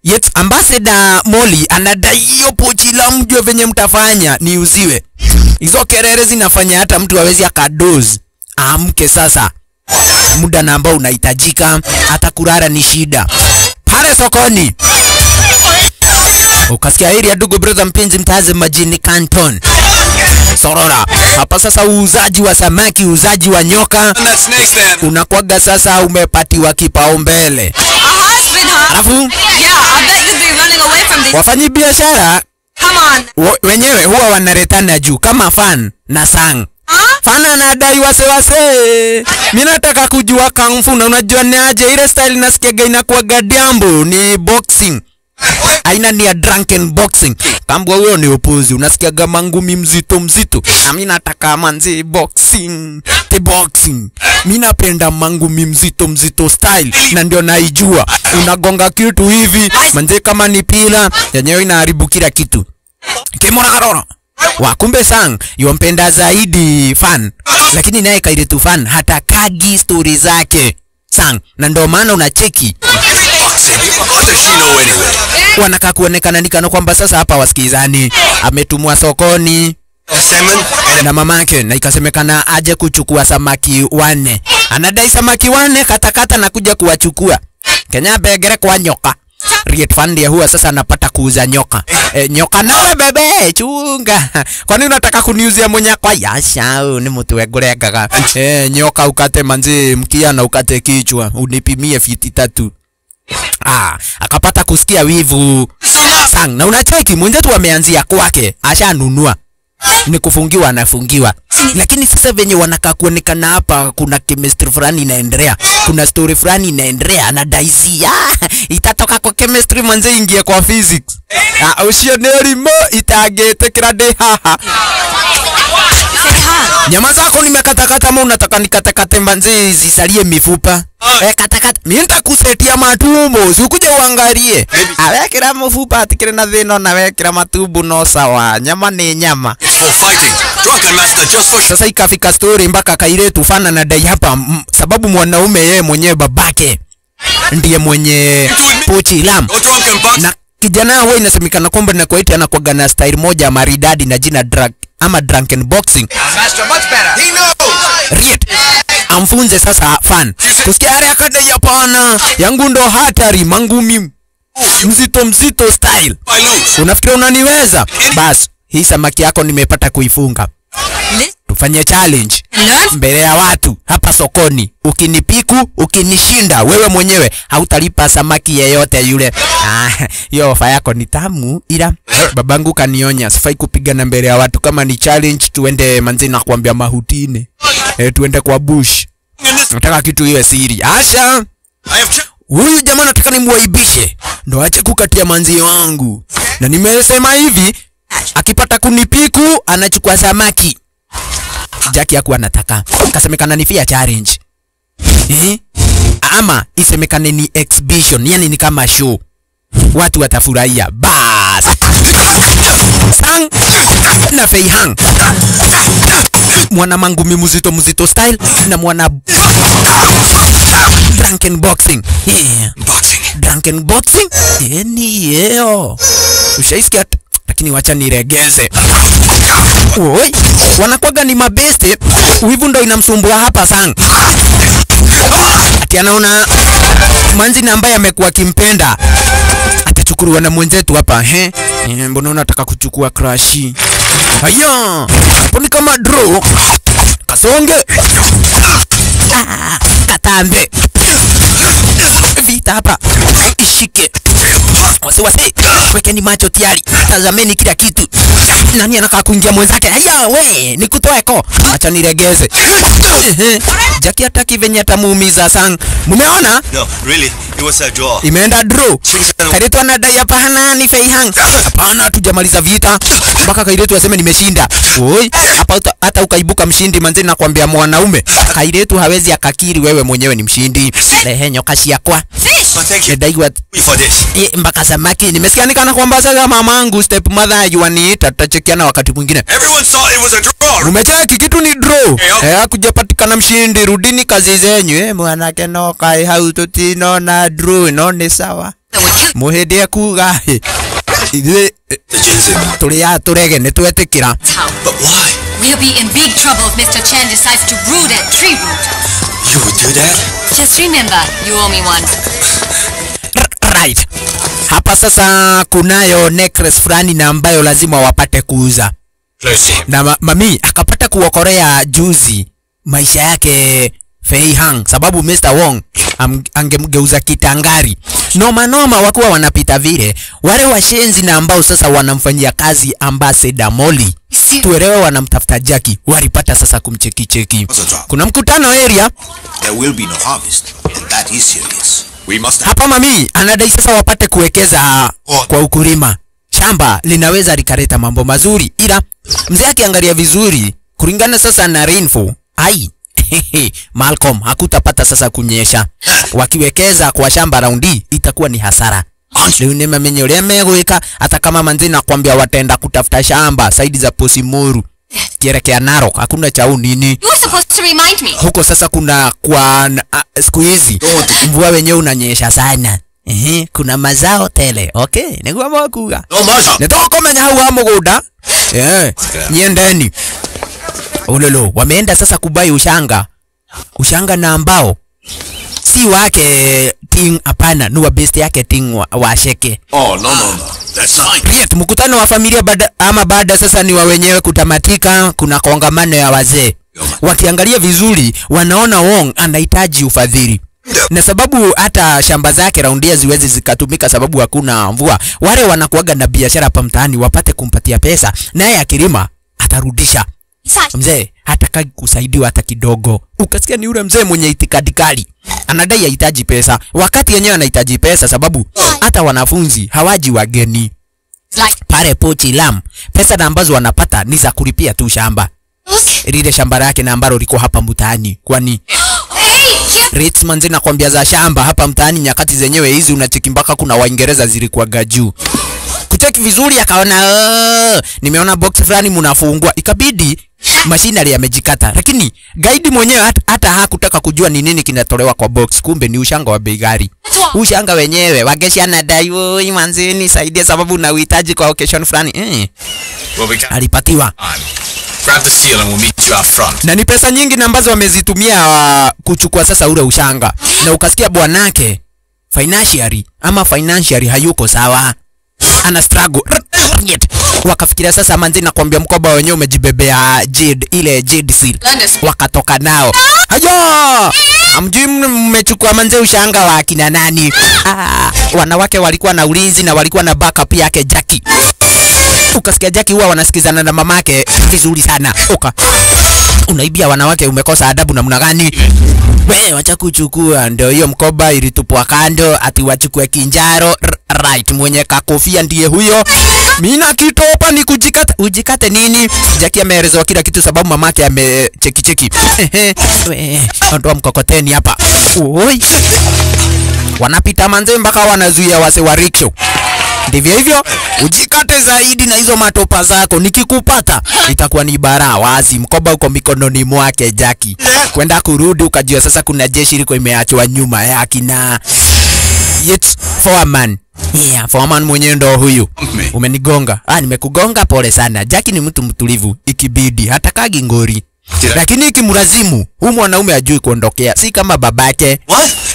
Yet ambassador Molly anadai hiyo Pochi Lam jua venye mtafanya ni uziwe. Hizo kelele zinafanya hata mtu hawezi akadoze. Amke sasa. Muda na ambao unahitajika, hata kurara ni shida. Pale sokoni. Ukasikia hili ya ndugu brother mpenzi mtaze majini Canton. Sorora. Hapa sasa uuzaji wa samaki, uuzaji wa nyoka unakuwaga sasa umepatiwa kipaumbele. Alafu wafanyi biashara wenyewe huwa wanaretana juu kama fan na sang. Fana anadai wase. Mimi nataka kujua kung fu na unajua ni aje ile style nasikiaga inakuwaga diambo ni boxing. Aina ni ya drunken boxing. Kambwa huyo ni upuzi. Unasikiaga mangumi mzito. Na mimi nataka manzi boxing. Mimi napenda mangumi mzito style. Na ndio naijua. Unagonga kitu hivi. Manzi kama ni pila. Yenyewe inaharibu kila kitu. Kimona karora. Wakumbe sang. Yompenda zaidi fan. Lakini naye kaide tu fan. Hata kagi story zake. Sang. Na ndio maana unacheki. What does she know anyway? Wanakaa kuonekana nikana kwamba sasa hapa wasikizani. Ametumwa sokoni Salmon and na mamake na ikasemekana aje kuchukua samaki 4. Anadai samaki 4 katakata na kuja kuwachukua. Kenya begere kwa nyoka. Riet Fund huwa sasa anapata kuuza nyoka. Nyoka nawe bebe chunga. Kwa nini unataka kuniuzia mwenye kwa yasha ni mtu wegoregaga. Nyoka ukate manzi mkia na ukate kichwa unipimie fiti 3. Akapata kusikia wivu sang na unacheki mwenzetu ameanzia kwake ashanunua ni kufungiwa anafungiwa, lakini sasa venye wanakaa kuonekana hapa kuna chemistry fulani inaendelea, kuna story fulani inaendelea na daisi itatoka kwa chemistry manze ingie kwa physics ucio ni rimo itagete kirade haha nyama zako nimekatakata ama unataka nikatakate manze zisalie mifupa katakata mimi nitakusetia matumbo usikuja uangalie awekera mifupa atikire na thino na wekera matumbo no sawa nyama ni nyama. it's for fighting. Drunken master just for Sasa ikafika story mpaka kaire tufana na dai hapa sababu mwanaume yeye mwenyewe babake ndiye mwenye pochi lam Your drunken bucks. na kijana wao inasemekana kwamba na kwaiti anakuwa na style moja maridadi na jina drunken boxing. Master much better. He knows. Riet amfunze sasa fan kusikia hali akade yapana yangu ndo hatari mangumi mzito style. I lose. Unafikiri unaniweza? Bas hii samaki yako nimepata kuifunga. Tufanye challenge mbele ya watu hapa sokoni. Ukinipiku, ukinishinda wewe mwenyewe hautalipa samaki yeyote yule. Hiyo ofa yako ni tamu ila babangu kanionya sifai kupigana mbele ya watu. Kama ni challenge tuende manzi na kuambia mahutine. Tuende kwa bush. Nataka kitu iwe siri. Asha huyu jamaa nataka nimuaibishe ndo ache kukatia manzi wangu. Na nimesema hivi akipata kunipiku anachukua samaki. Jackie hakuwa anataka. Kasemekana ni fair challenge. Ama isemekane ni exhibition, yani ni kama show. Watu watafurahia. Bas. Sang na Fei Hang. Mwana mangumi mzito style na mwana drunken boxing. Drunken boxing? Ni yeo. Ushaisikia lakini wacha niregeze. Oi, wanakuwaga ni mabeste. Wivu ndo inamsumbua hapa sang. Ati anaona manzi na ambaye amekuwa kimpenda atachukuliwa na mwenzetu hapa. Mbona unataka kuchukua crush? Haya, hapo ni kama draw. Kasonge. Katambe. Vita hapa. Ishike. Wasi. Wekeni macho tayari. Tazameni kila kitu. Nani anakaa kuingia mwenzake? Haya we, nikutoeko. Acha niregeze. Jackie hataki venye atamuumiza sang. Mumeona? No, really, it was a draw. Imeenda draw. Kairetu anadai hapana ni Fei Hang. Hapana hatujamaliza vita. Mpaka Kairetu aseme nimeshinda. Oi, hapa hata ukaibuka mshindi manzi na kuambia mwanaume. Kairetu hawezi akakiri wewe mwenyewe ni mshindi. Lehe nyoka siakwa. But thank you Nedaiwa for this. mpaka samaki nimesikia nikana kwamba sasa mamangu step mother yuaniita tutachekiana wakati mwingine. Everyone thought it was a draw. Umecheki kitu ni draw. Hakujapatikana mshindi, rudini kazi zenyu. Mwanake no kai hautotino na draw no ni sawa. Muhede kuga. The Jinzi. Tulia turege ne twetekira. But why? We'll be in big trouble if Mr. Chen decides to brew that tree root. You would do that? Just remember, you owe me one. Right. Hapa sasa kunayo necklace fulani na ambayo lazima wapate kuuza. Na mami akapata kuokorea juzi maisha yake Fei Hang sababu Mr. Wong angemgeuza kitangari. Noma wakuwa wanapita vile wale washenzi na ambao sasa wanamfanyia kazi Ambassador Molly. Tuelewe wanamtafuta Jackie. Walipata sasa kumcheki. Kuna mkutano area. There will be no harvest, and that is serious. We must Hapa mami anadai sasa wapate kuwekeza kwa ukulima. Shamba linaweza likaleta mambo mazuri ila mzee akiangalia vizuri kulingana sasa na rainfall. Malcolm hakutapata sasa kunyesha. Wakiwekeza kwa shamba raundi itakuwa ni hasara. Leo ni mamenyo lemeweka hata kama manzi na kuambia wataenda kutafuta shamba saidi za Posimuru. Kielekea Narok hakuna chau nini. You were supposed to remind me. Huko sasa kuna kwa siku hizi mvua wenyewe unanyesha sana. kuna mazao tele. Okay, niguo mokuga. No maza. Nitoko menya hau wa muguda. Niendeni. Ololo, wameenda sasa kubai ushanga. Ushanga na ambao si wake Ting, hapana, ni wa best yake Ting wa Sheke. Oh, no. That's fine. Yes, mkutano wa familia baada sasa ni wa wenyewe kutamatika. Kuna kongamano ya wazee. Wakiangalia vizuri wanaona Wong anahitaji ufadhili. Na sababu hata shamba zake raundia ziwezi zikatumika sababu hakuna mvua. Wale wanakuaga na biashara hapa mtaani wapate kumpatia pesa, naye akilima atarudisha. Mzee hataki kusaidiwa hata kidogo. Ukasikia ni yule mzee mwenye itikadi kali. Anadai hahitaji pesa wakati yenyewe anahitaji pesa sababu hata wanafunzi hawaji wageni. Pare Pochi Lam, pesa na ambazo wanapata ni za kulipia tu shamba. Lile shamba lake na ambalo liko hapa mtaani. Kwani rates manzi nakwambia za shamba hapa mtaani nyakati zenyewe hizi unacheki mpaka kuna Waingereza zilikuwa juu. Kucheki vizuri akaona nimeona box fulani mnafungua, ikabidi machinery yamejikata, lakini guide mwenyewe hata hakutaka kujua ni nini kinatolewa kwa box, kumbe ni ushanga wa bei ghali. Ushanga wenyewe wagesha na dai oi manzi nisaidie sababu na uhitaji kwa occasion fulani. Alipatiwa. Grab the steel and we'll meet you out front. Na ni pesa nyingi na ambazo wamezitumia kuchukua sasa ule ushanga. Na ukasikia bwanake financially hayuko sawa. Ana struggle. Wakafikiria sasa manzi na kuambia mkoba wenyewe umejibebea jade seal. Wakatoka nao. Hayo! Amjui mmechukua manzi ushanga wa kina nani? Wanawake walikuwa na ulinzi na walikuwa na backup yake Jackie. Ukasikia Jackie huwa wanasikizana na mamake vizuri sana. Unaibia wanawake, umekosa adabu namna gani? Wewe wacha kuchukua. Ndio hiyo mkoba ilitupwa kando ati wachukue kinjaro. Right, mwenye kakofia ndiye huyo. Mina kitopa ni kujikata. Ujikate nini? Jackie ameelezwa kila kitu sababu mamake amecheki. Ondoa mkokoteni hapa. Oi. Wanapita manze mpaka wanazuia wase wa rickshaw. Ndivyo hivyo, ujikate zaidi na hizo matopa zako. Nikikupata itakuwa ni bara wazi. Mkoba uko mikononi mwake Jackie. Kwenda kurudi ukajua sasa kuna jeshi liko imeachwa nyuma yake na yet foreman. Foreman mwenyewe ndo huyu. Umenigonga. Nimekugonga, pole sana. Jackie ni mtu mtulivu, ikibidi hata kagi ngori. Lakini ikimlazimu huyu mwanaume ajui kuondokea, si kama babake.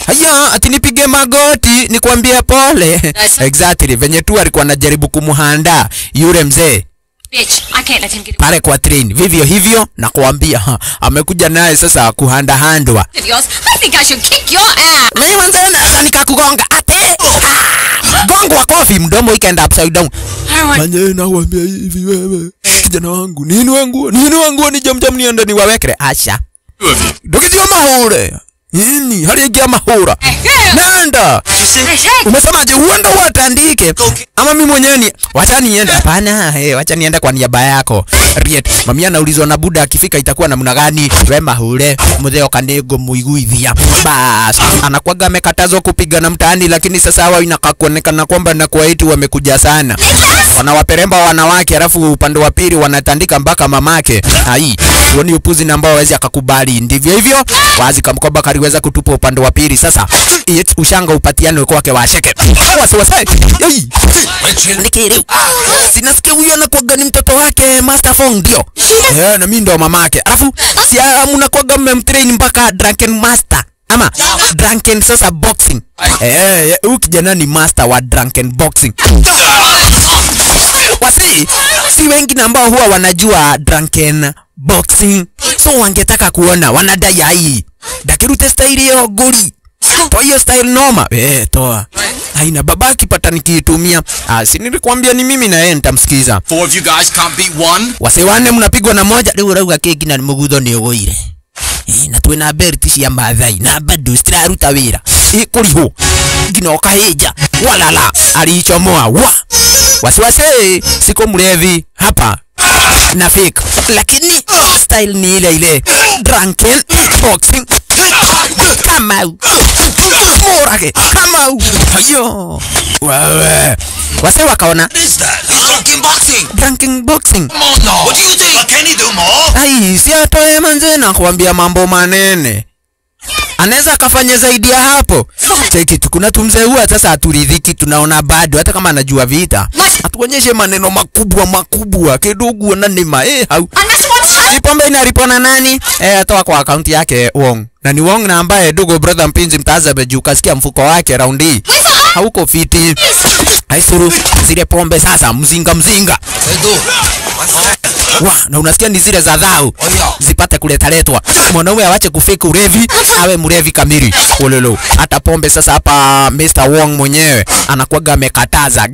Haya, ati nipige magoti nikwambie pole. Exactly, venye tu alikuwa anajaribu kumuhanda yule mzee. Pale kwa train, vivyo hivyo na kuambia amekuja naye sasa kuhanda handwa. I think I should kick your ass. Mimi wanzana nikakugonga ate. Gongo wa kofi mdomo ikaenda upside down. Manye na kuambia hivi wewe. Kijana wangu, nini wangu ni jamjam niende niwawekere asha. Dokitio mahure. Nini? Hali ya mahura. Nanda. Umesemaje uende watandike? Ama mimi mwenyewe ni wacha niende. Hapana, wacha niende kwa niaba yako. Riet. Mami anaulizwa na buda akifika itakuwa namna gani? We mahure, mzee kanego muiguithia. Bas, anakuaga amekatazwa kupigana mtaani lakini sasa hawa inakakuonekana kwamba na kwa eti wamekuja sana. Wanawaperemba wanawake alafu upande wa pili wanatandika mpaka mamake. Ni upuzi na ambao hawezi akakubali. Ndivyo hivyo, wazi kamkoba kaliweza kutupa upande wa pili sasa. Ushanga upatiano kwake wa Sheke. Wase. Nikiri. Sinasikia huyo anakuaga ni mtoto wake Master Fong ndio. Na mimi ndo mamake. Alafu si mnakuaga mmemtrain mpaka Drunken Master. Ama Drunken sasa boxing. Huyu kijana ni master wa Drunken boxing. Wasi, si wengi na ambao huwa wanajua Drunken boxing. So wangetaka kuona wanadai hii. Dakirute style hiyo goli. Toa hiyo style noma. Toa. Haina babaki pata nikiitumia. Si nilikwambia ni mimi na yeye nitamsikiza. 4 of you guys can't beat one. Wase wanne mnapigwa na moja. Leo rauga keki na mugudho ni ogoire. Na tuena berti ya mathai na bado stiraruta wira. Kuriho. Ginoka heja. Walala. Alichomoa. Wasiwase siko mlevi hapa na fake, lakini style ni ile Drunken boxing. Kamau morage Kamau. Hayo wewe wase wakaona Drunken boxing. Come on now. What do you think? Can he do more? Si atoe manze na kuambia mambo manene. Anaweza akafanya zaidi ya hapo. Cheki tu kuna tumzee huwa sasa aturidhiki, tunaona bado hata kama anajua vita. Atuonyeshe maneno makubwa kidogo na nima hau. Pombe inaripona nani? Atoa kwa akaunti yake Wong. Na ni Wong na ambaye dogo brother mpenzi mtazabe juu kasikia mfuko wake raundi. Hauko fiti. Haisuru zile pombe sasa mzinga. Na unasikia ni zile za dhao zipate kuletaletwa. Mwanaume awache kufake urevi, awe mrevi kamili. Ololo. Hata pombe sasa hapa Mr. Wong mwenyewe anakuwaga amekataza.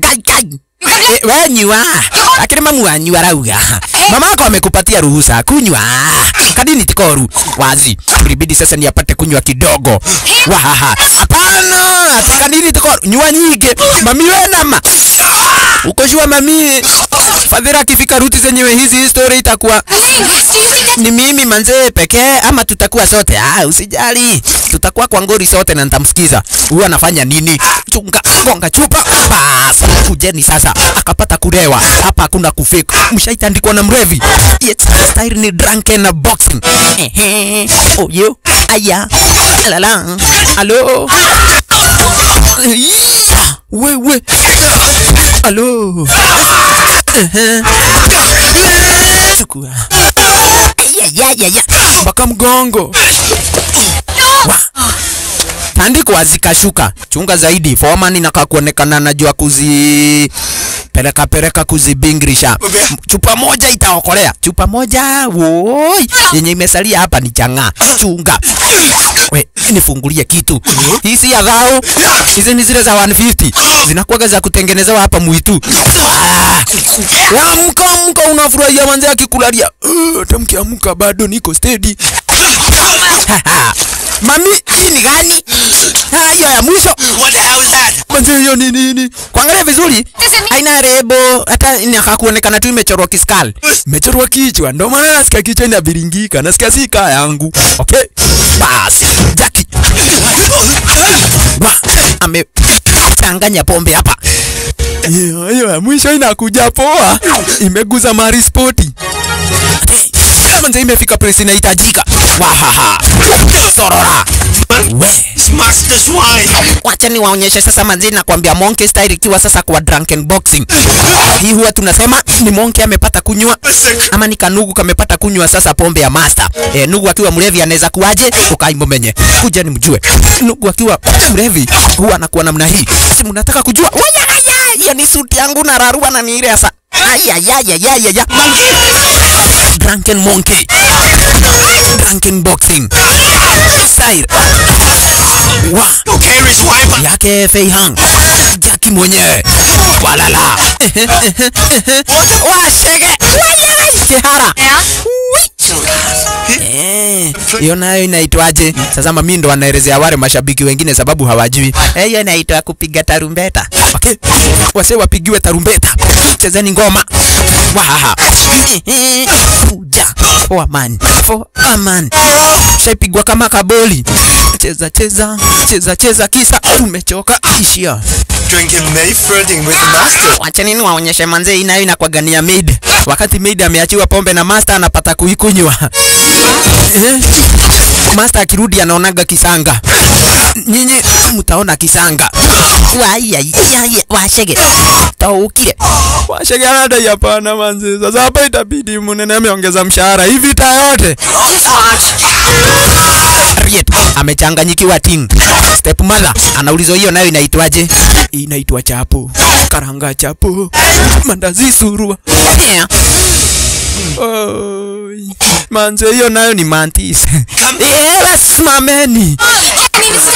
Wewe nywa. Lakini mamu anywa rauga. Mama yako amekupatia ruhusa kunywa. Kadini tikoru wazi. Ilibidi sasa ni apate kunywa kidogo. Wahaha. Hapana, kadini tikoru nywa nyige. Mami wewe nama. Ukojua mami. Fadhila akifika ruti zenyewe hizi story itakuwa ni mimi manzee pekee ama tutakuwa sote. Usijali. Tutakuwa kwa ngori sote na nitamsikiza. Huyu anafanya nini? Chunga gonga chupa. Bas. Kujeni sasa. Akapata kulewa. Hapa hakuna kufake. Mshaitandikwa na mrevi. It's style ni drunken boxing. Oh yo. Aya. Lala. Hello. Wewe. Hello. Chukua. Ya. Baka mgongo. Tandiko azikashuka. Chunga zaidi. Foreman inakakuonekana anajua peleka kuzibingrisha. Chupa moja itaokolea. Chupa moja. Woi. Yenye imesalia hapa ni changa. Chunga. We, nifungulie kitu. Hizi ya dhao. Hizi ni zile za 150. Zinakuwaga za kutengenezewa hapa mwitu. Amka unafurahia manze akikulalia. Tamkiamka bado niko steady. Mami, hii ni gani? Hiyo ya mwisho. What the hell is that? Manze hiyo ni nini? Kuangalia vizuri, haina rebo, hata inakakuonekana tu imechorwa kiskal. Imechorwa kichwa, ndio maana nasikia kichwa inabiringika, nasikia si kaa yangu. Okay? Bas, Jackie. Amechanganya pombe hapa. Hiyo ya mwisho inakuja poa. Imeguza mari spoti. Manze imefika press inahitajika. Wahaha. Sorora. Smash the swine. Wacha ni waonyeshe sasa manze nakwambia monkey style ikiwa sasa kwa drunken boxing. Hii huwa tunasema ni monkey amepata kunywa ama ni kanugu kamepata kunywa sasa pombe ya master. Nugu akiwa mlevi anaweza kuaje? Ukaimbomenye. Kuja ni mjue. Nugu akiwa mlevi huwa anakuwa namna hii. Si mnataka kujua? Hiyo ni suti yangu na rarua na ni ile sasa. Ya. Drunken monkey. Drunken boxing. Style. Yake Fei Hang. Jackie mwenyewe. Walala. Washege. Kihara. Hiyo nayo inaitwaje? Sasa mami ndo anaelezea wale mashabiki wengine sababu hawajui. Hiyo inaitwa kupiga tarumbeta. Okay. Wase wapigiwe tarumbeta. Chezeni ngoma. Wahaha. Kuja. For a man. Shaipigwa kama kaboli. Cheza kisa umechoka ishia. Drinking May flirting with the master. Wacha nini waonyeshe manze inayo inakwagania maid. Wakati maid ameachiwa pombe na master anapata kuikunywa. Master akirudi anaonaga kisanga. Nyinyi mtaona kisanga. Washege. Taukire. Washege anadai hapana manze. Sasa hapa itabidi munene ameongeza mshahara. Hivi tayote. Riet amechanganyikiwa ting. Step mother anaulizwa hiyo nayo inaitwaje? Inaitwa chapo. Karanga chapo. Mandazi surua. Manze hiyo nayo ni mantis. Simameni.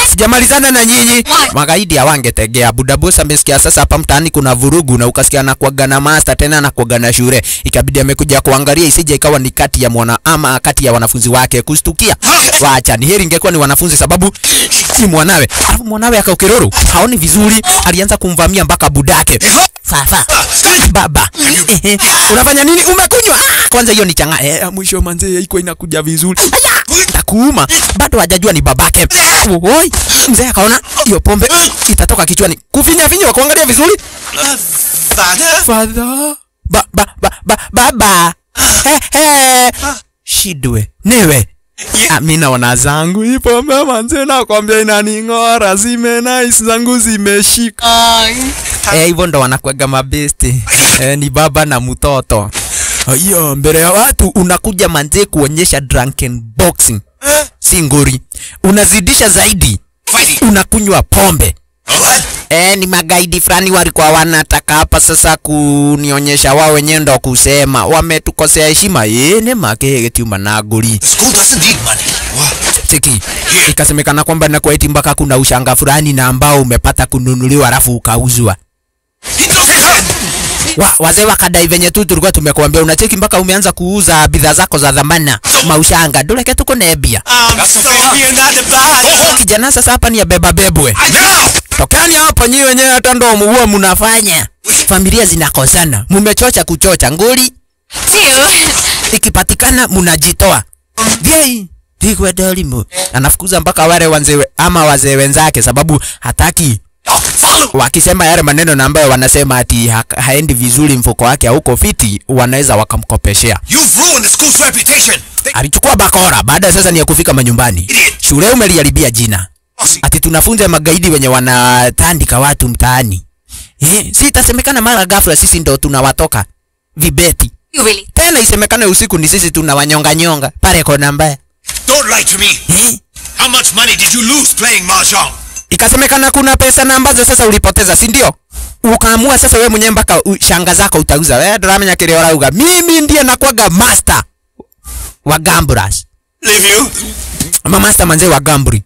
Sijamalizana na nyinyi. Magaidi hawangetegea. Budabosa amesikia sasa hapa mtaani kuna vurugu na ukasikia anakuaga na master tena anakuaga na shule. Ikabidi amekuja kuangalia isije ikawa ni kati ya wanafunzi wake kustukia. Wacha ni heri ingekuwa ni wanafunzi sababu si mwanawe. Alafu mwanawe akaukiroro. Haoni vizuri, alianza kumvamia mpaka budake. Fafa. Baba. Unafanya nini? Umekunywa. Kwanza hiyo ni changa. Mwisho manze iko inakuja vizuri. Takuuma. Bado hajajua ni babake. Oi. Mzee akaona hiyo pombe itatoka kichwani. Kufinya kuangalia vizuri. Father. Baba. Shidwe. Newe. Mimi naona zangu hii pombe manze nakwambia inaning'ora nice zangu zimeshika. Hivyo ndo wanakuaga mabesti. Ni baba na mtoto. Hiyo mbele ya watu unakuja manze kuonyesha drunken boxing. Si ngori. Unazidisha zaidi. Unakunywa pombe. Ni magaidi fulani walikuwa wanataka hapa sasa kunionyesha wao wenyewe ndo kusema wametukosea heshima. Ne makege tiuma na guri. School doesn't need money. Cheki. Ikasemekana kwamba na kwa eti mpaka kuna ushanga fulani na ambao umepata kununuliwa alafu ukauzwa. Wazee wakadai venye tu tulikuwa tumekuambia unacheki mpaka umeanza kuuza bidhaa zako za dhamana maushanga ndoleke tuko nebia. Kijana sasa hapa ni ya beba bebwe. Tokani hapa nyi wenyewe hata ndo huwa mnafanya. Familia zinakosana. Mumechocha kuchocha nguli. Ikipatikana mnajitoa. Yei, digwe dolimu. Anafukuza mpaka wale wanzewe ama wazee wenzake sababu hataki. Wakisema yale maneno na ambayo wanasema ati haendi vizuri mfuko wake hauko fiti wanaweza wakamkopeshea. You've ruined the school's reputation. Alichukua bakora baada sasa ni ya kufika manyumbani. Shule umeliharibia jina. Ati tunafunza magaidi wenye wanatandika watu mtaani. Si itasemekana mara ghafla sisi ndo tunawatoka vibeti. Really? Tena isemekane usiku ni sisi tunawanyonga nyonga pale kona mbaya. Don't lie to me. How much money did you lose playing mahjong? Ikasemekana kuna pesa na ambazo sasa ulipoteza, si ndio? Ukaamua sasa wewe mwenyewe mpaka shanga zako utauza. Wewe drama kile orauga. Mimi ndiye nakuaga master wa gamblers. Leave you? Mama master manze wa gambling.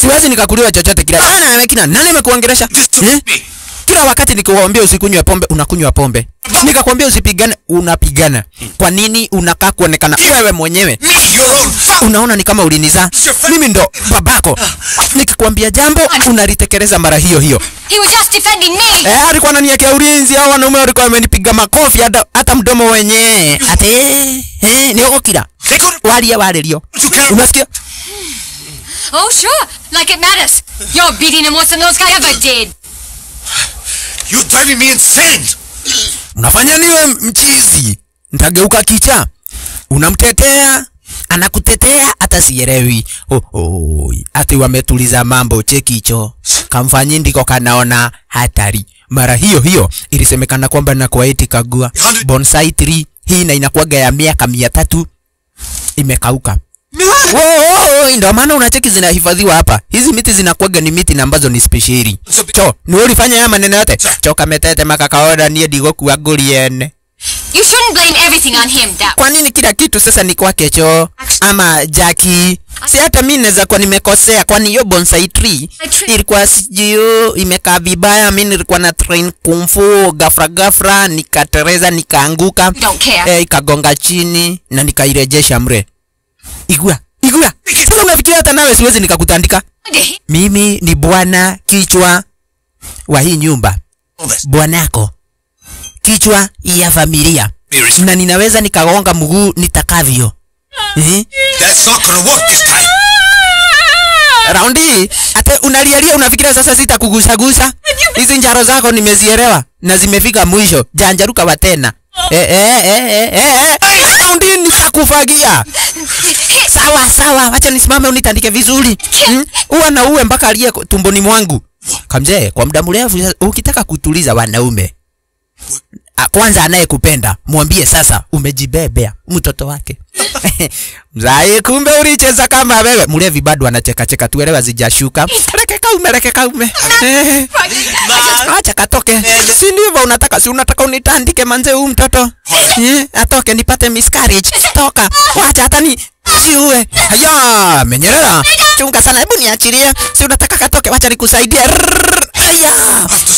Siwezi nikakuliwa chochote kila. Nani amekuongelesha? Kila wakati nikiwaambia usikunywe pombe unakunywa pombe. Nikakwambia usipigane unapigana. Kwa nini unakaa kuonekana wewe mwenyewe? Unaona ni kama ulinizaa. Mimi ndo babako. Nikikwambia jambo unalitekeleza mara hiyo hiyo. He was just defending me. Alikuwa ananiwekea ulinzi au wanaume walikuwa wamenipiga makofi hata mdomo wenyewe. Ati ni okira. Walia walelio. Unasikia? Oh sure, like it matters. You're beating him worse than those guys ever did. You're driving me insane. Unafanya niwe mchizi. Nitageuka kicha. Unamtetea, anakutetea hata sielewi. Ati wametuliza mambo cheki hicho. Kamfanyi ndiko kanaona hatari. Mara hiyo hiyo ilisemekana kwamba na kwa eti kagua bonsai tree hii na inakuaga ya miaka 300 imekauka. Ndio maana unacheki zinahifadhiwa hapa. Hizi miti zinakuaga ni miti na ambazo ni speciali. Ni ulifanya haya maneno yote. Choka metete makakaoda nie digoku aguriene. You shouldn't blame everything on him, Dad. Kwa nini kila kitu sasa ni kwake cho ama Jackie? Si hata mimi naweza kwa nimekosea kwani hiyo bonsai tree ilikuwa sijio imekaa vibaya. Mimi nilikuwa na train kung fu gafra nikatereza nikaanguka. Ikagonga chini na nikairejesha mre. Igua. Sasa unafikiria hata nawe siwezi nikakutandika? Mimi ni bwana kichwa wa hii nyumba. Bwanako kichwa ya familia. Na ninaweza nikagonga mguu nitakavyo. That's not gonna work this time. Raundi ate unalialia unafikiria sasa sitakugusa. Hizi njaro zako nimezielewa na zimefika mwisho. Janjaruka wa tena. Raundi nitakufagia. Sawa, wacha nisimame unitandike vizuri. Uwa na uwe mpaka alie tumboni mwangu. Kamje, kwa muda mrefu ukitaka kutuliza wanaume. Kwanza anayekupenda, mwambie sasa umejibebea mtoto wake. Mzai kumbe ulicheza kama wewe. Mlevi bado anacheka tuelewa zijashuka. Leke kaume. Acha katoke. Si ndivyo unataka, si unataka unitandike manze huyu mtoto. Atoke nipate miscarriage. Toka. Acha hata ni siue. Haya, menyerera. Chunga sana, hebu niachilie. Si unataka katoke, acha nikusaidie. Haya.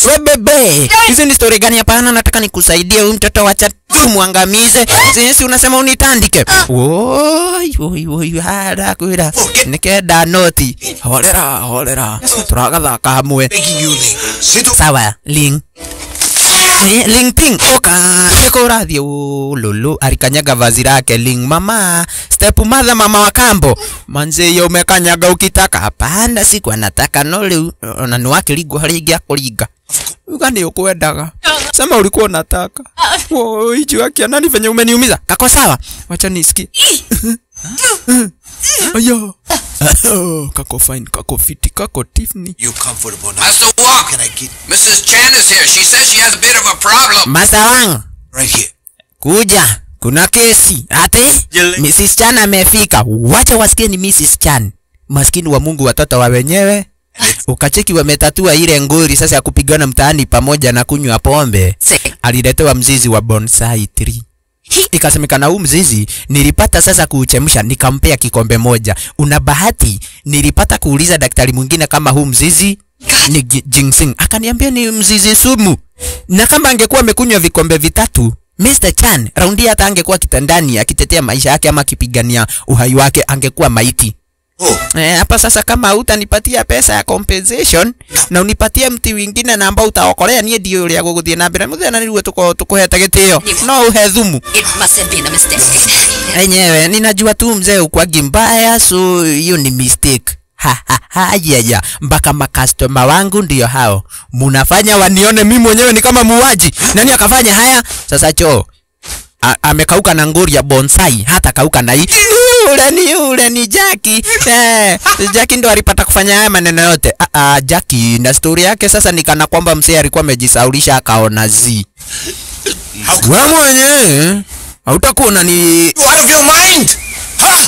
We bebe. Hizi ni story gani hapa? Nataka nikusaidie huyu mtoto, acha tumwangamize. Sisi unasema unitandike. Woi hada kuira. Nikenda noti. Holera. Turagatha hamwe. Sawa, Ling. Ling Ping oka sekurathi lulu alikanyaga vazi lake. Ling mama step mama wa kambo manze yo umekanyaga ukitaka. Hapana, siku anataka no na ni wake ligo haligia kuliga ugani ukwendaga sema ulikuwa unataka. Hicho yake nani venye umeniumiza kako. Sawa, wacha nisikie. Ayo. Kako fine, kako fiti, kako Tiffany. You comfortable now? Master Wang, Can I get Mrs. Chan is here. She says she has a bit of a problem. Master Wang, right here? kuja. Kuna kesi. Ate? Mrs. Chan amefika. Wacha wasikie ni Mrs. Chan. Maskini wa Mungu, watoto wa wenyewe. Ukacheki wametatua ile ngori sasa ya kupigana mtaani pamoja na kunywa pombe. Aliletewa mzizi wa bonsai tree. Ikasemekana huu mzizi nilipata sasa kuuchemsha nikampea kikombe moja. Una bahati nilipata kuuliza daktari mwingine kama huu mzizi ni ginseng. Akaniambia ni mzizi sumu. Na kama angekuwa amekunywa vikombe vitatu, Mr. Chan raundi hata angekuwa kitandani akitetea maisha yake ama akipigania uhai wake, angekuwa maiti. Hapa sasa kama utanipatia pesa ya compensation na unipatie mti wingine na ambao utaokolea nie ndio ile ya guguthie na mbere muthena niwe tukuheta gitio no uhe thumu. It must have been a mistake. Enyewe ninajua tu mzee ukwagi mbaya, so hiyo ni mistake. Ya mpaka makastoma wangu ndio hao munafanya wanione mimi mwenyewe ni kama muuaji. Nani akafanya haya? Sasa choo amekauka na ngori ya bonsai, hata kauka na hii ule ni Jackie. Jackie ndo alipata kufanya haya maneno yote. Jackie na story yake sasa nikana kwamba msee alikuwa amejisaulisha akaona zi. Wewe mwenyewe hautakuwa unani out of your mind? Huh?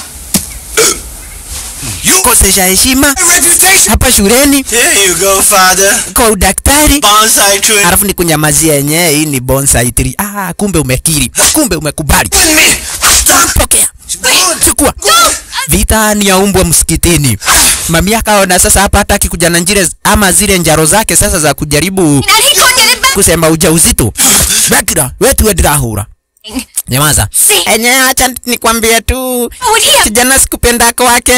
You kosesha heshima reputation. hapa shuleni Here you go, father. kwa udaktari. Bonsai tree. Alafu ni kunyamazia yenyewe hii ni bonsai tree. Kumbe umekiri. Kumbe umekubali. Pokea. Chukua. Vita ni ya umbwa msikitini. Mami akaona sasa hapa hataki kuja na njire ama zile njaro zake sasa za kujaribu kusema ujauzito. Bakira, wetu wedrahura. Nyamaza. Acha nikwambie tu. Kijana sikupenda kwake.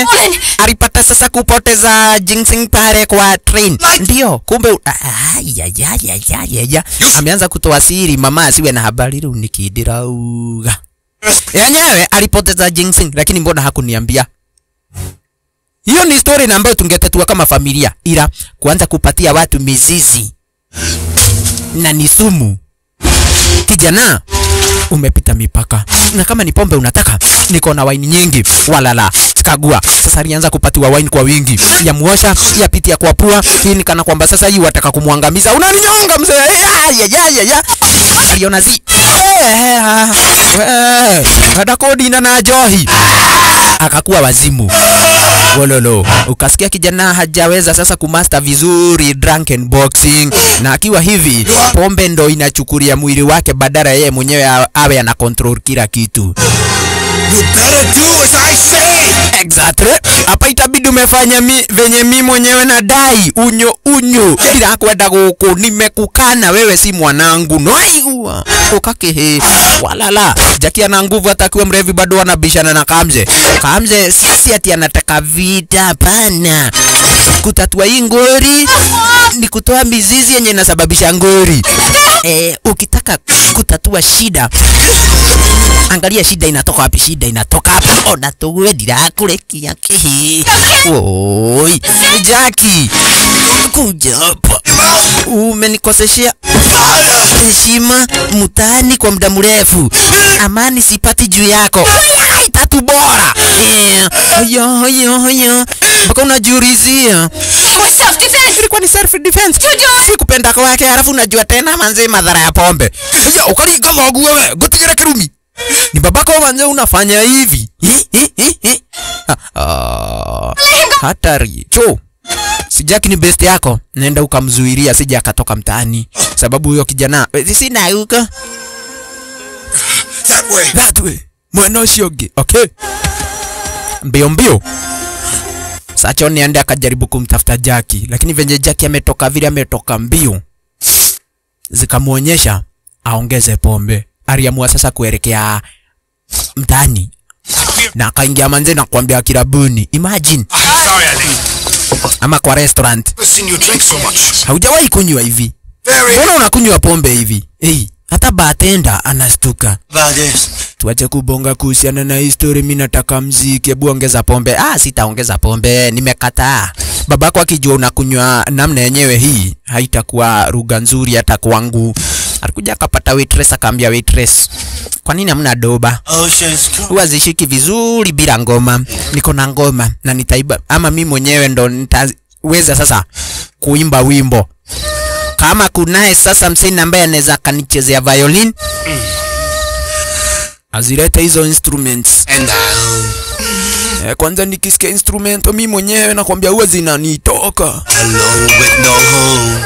Alipata sasa kupoteza ginseng pale kwa train. Ndio, kumbe ameanza kutoa siri mama asiwe na habari ru nikidirauga. Yenyewe alipoteza ginseng lakini mbona hakuniambia? Hiyo ni story na ambayo tungetatua kama familia, ila kuanza kupatia watu mizizi na ni sumu. Kijana umepita mipaka. Na kama ni pombe unataka, niko na wine nyingi. Walala, kagua. Sasa alianza kupatiwa wine kwa wingi. Ya muosha, ya pitia kwa pua. Hii ni kana kwamba sasa hii wataka kumuangamiza. Unaninyonga mzee. Ya. Aliona zi. Hada kodi na johi. Akakuwa wazimu. Wololo. Ukasikia kijana hajaweza sasa kumaster vizuri drunken boxing, na akiwa hivi pombe ndo inachukulia mwili wake badala yeye mwenyewe awe ana control kila kitu. You better do as I say. Exactly. Hapa itabidi umefanya venye mimi mwenyewe na dai unyo. Bila kwenda huko nimekukana wewe si mwanangu. Noigua. Ukakehe. Walala. Jackie ana nguvu hata akiwa mrevi bado anabishana na Kamze. Kamze sisi ati anataka vita, hapana. Kutatua hii ngori ni kutoa mizizi yenye inasababisha ngori. Ukitaka kutatua shida, angalia shida inatoka wapi. Shida inatoka hapa. Ona tuwe dirakurekia kihi. Oi, Jackie, kuja hapa. Umenikoseshea heshima mtaani kwa muda mrefu. Amani sipati juu yako. Tatu bora. Yo. Mpaka unajiulizia. Ilikuwa ni self defense. Sikupenda kwake, halafu unajua tena manze madhara ya pombe. Ukaliga mogu wewe, gutigire kirumi. Ni babako manze unafanya hivi. Hatari. Cho. Si Jackie ni best yako. Nenda ukamzuilia sija akatoka mtaani. Sababu huyo kijana sina huko. That way. Mwana usioge. Okay. Mbio. Sacho niende akajaribu kumtafuta Jackie, lakini venye Jackie ametoka vile ametoka mbio, zikamuonyesha aongeze pombe. Aliamua sasa kuelekea mtaani na akaingia manze na kuambia kirabuni. Imagine. Sorry, Ali. Ama kwa restaurant. I've seen you drink so much. Haujawahi kunywa hivi. Mbona unakunywa pombe hivi? Hata bartender anastuka. Valdez. Tuache kubonga kuhusiana na history, mimi nataka mziki. Hebu ongeza pombe. Sitaongeza pombe, nimekataa. Babako akijua unakunywa namna yenyewe hii, haitakuwa lugha nzuri hata kwangu. Alikuja akapata waitress, akaambia waitress, kwa nini hamna doba? Huwa zishiki vizuri bila ngoma. Niko na ngoma na nitaiba, ama mimi mwenyewe ndo nitaweza sasa kuimba wimbo. Kama kunaye sasa msanii ambaye anaweza kanichezea violin, azilete hizo instruments. Kwanza nikisikia instrument mimi mwenyewe nakwambia huwa zinanitoka. Alone with no home.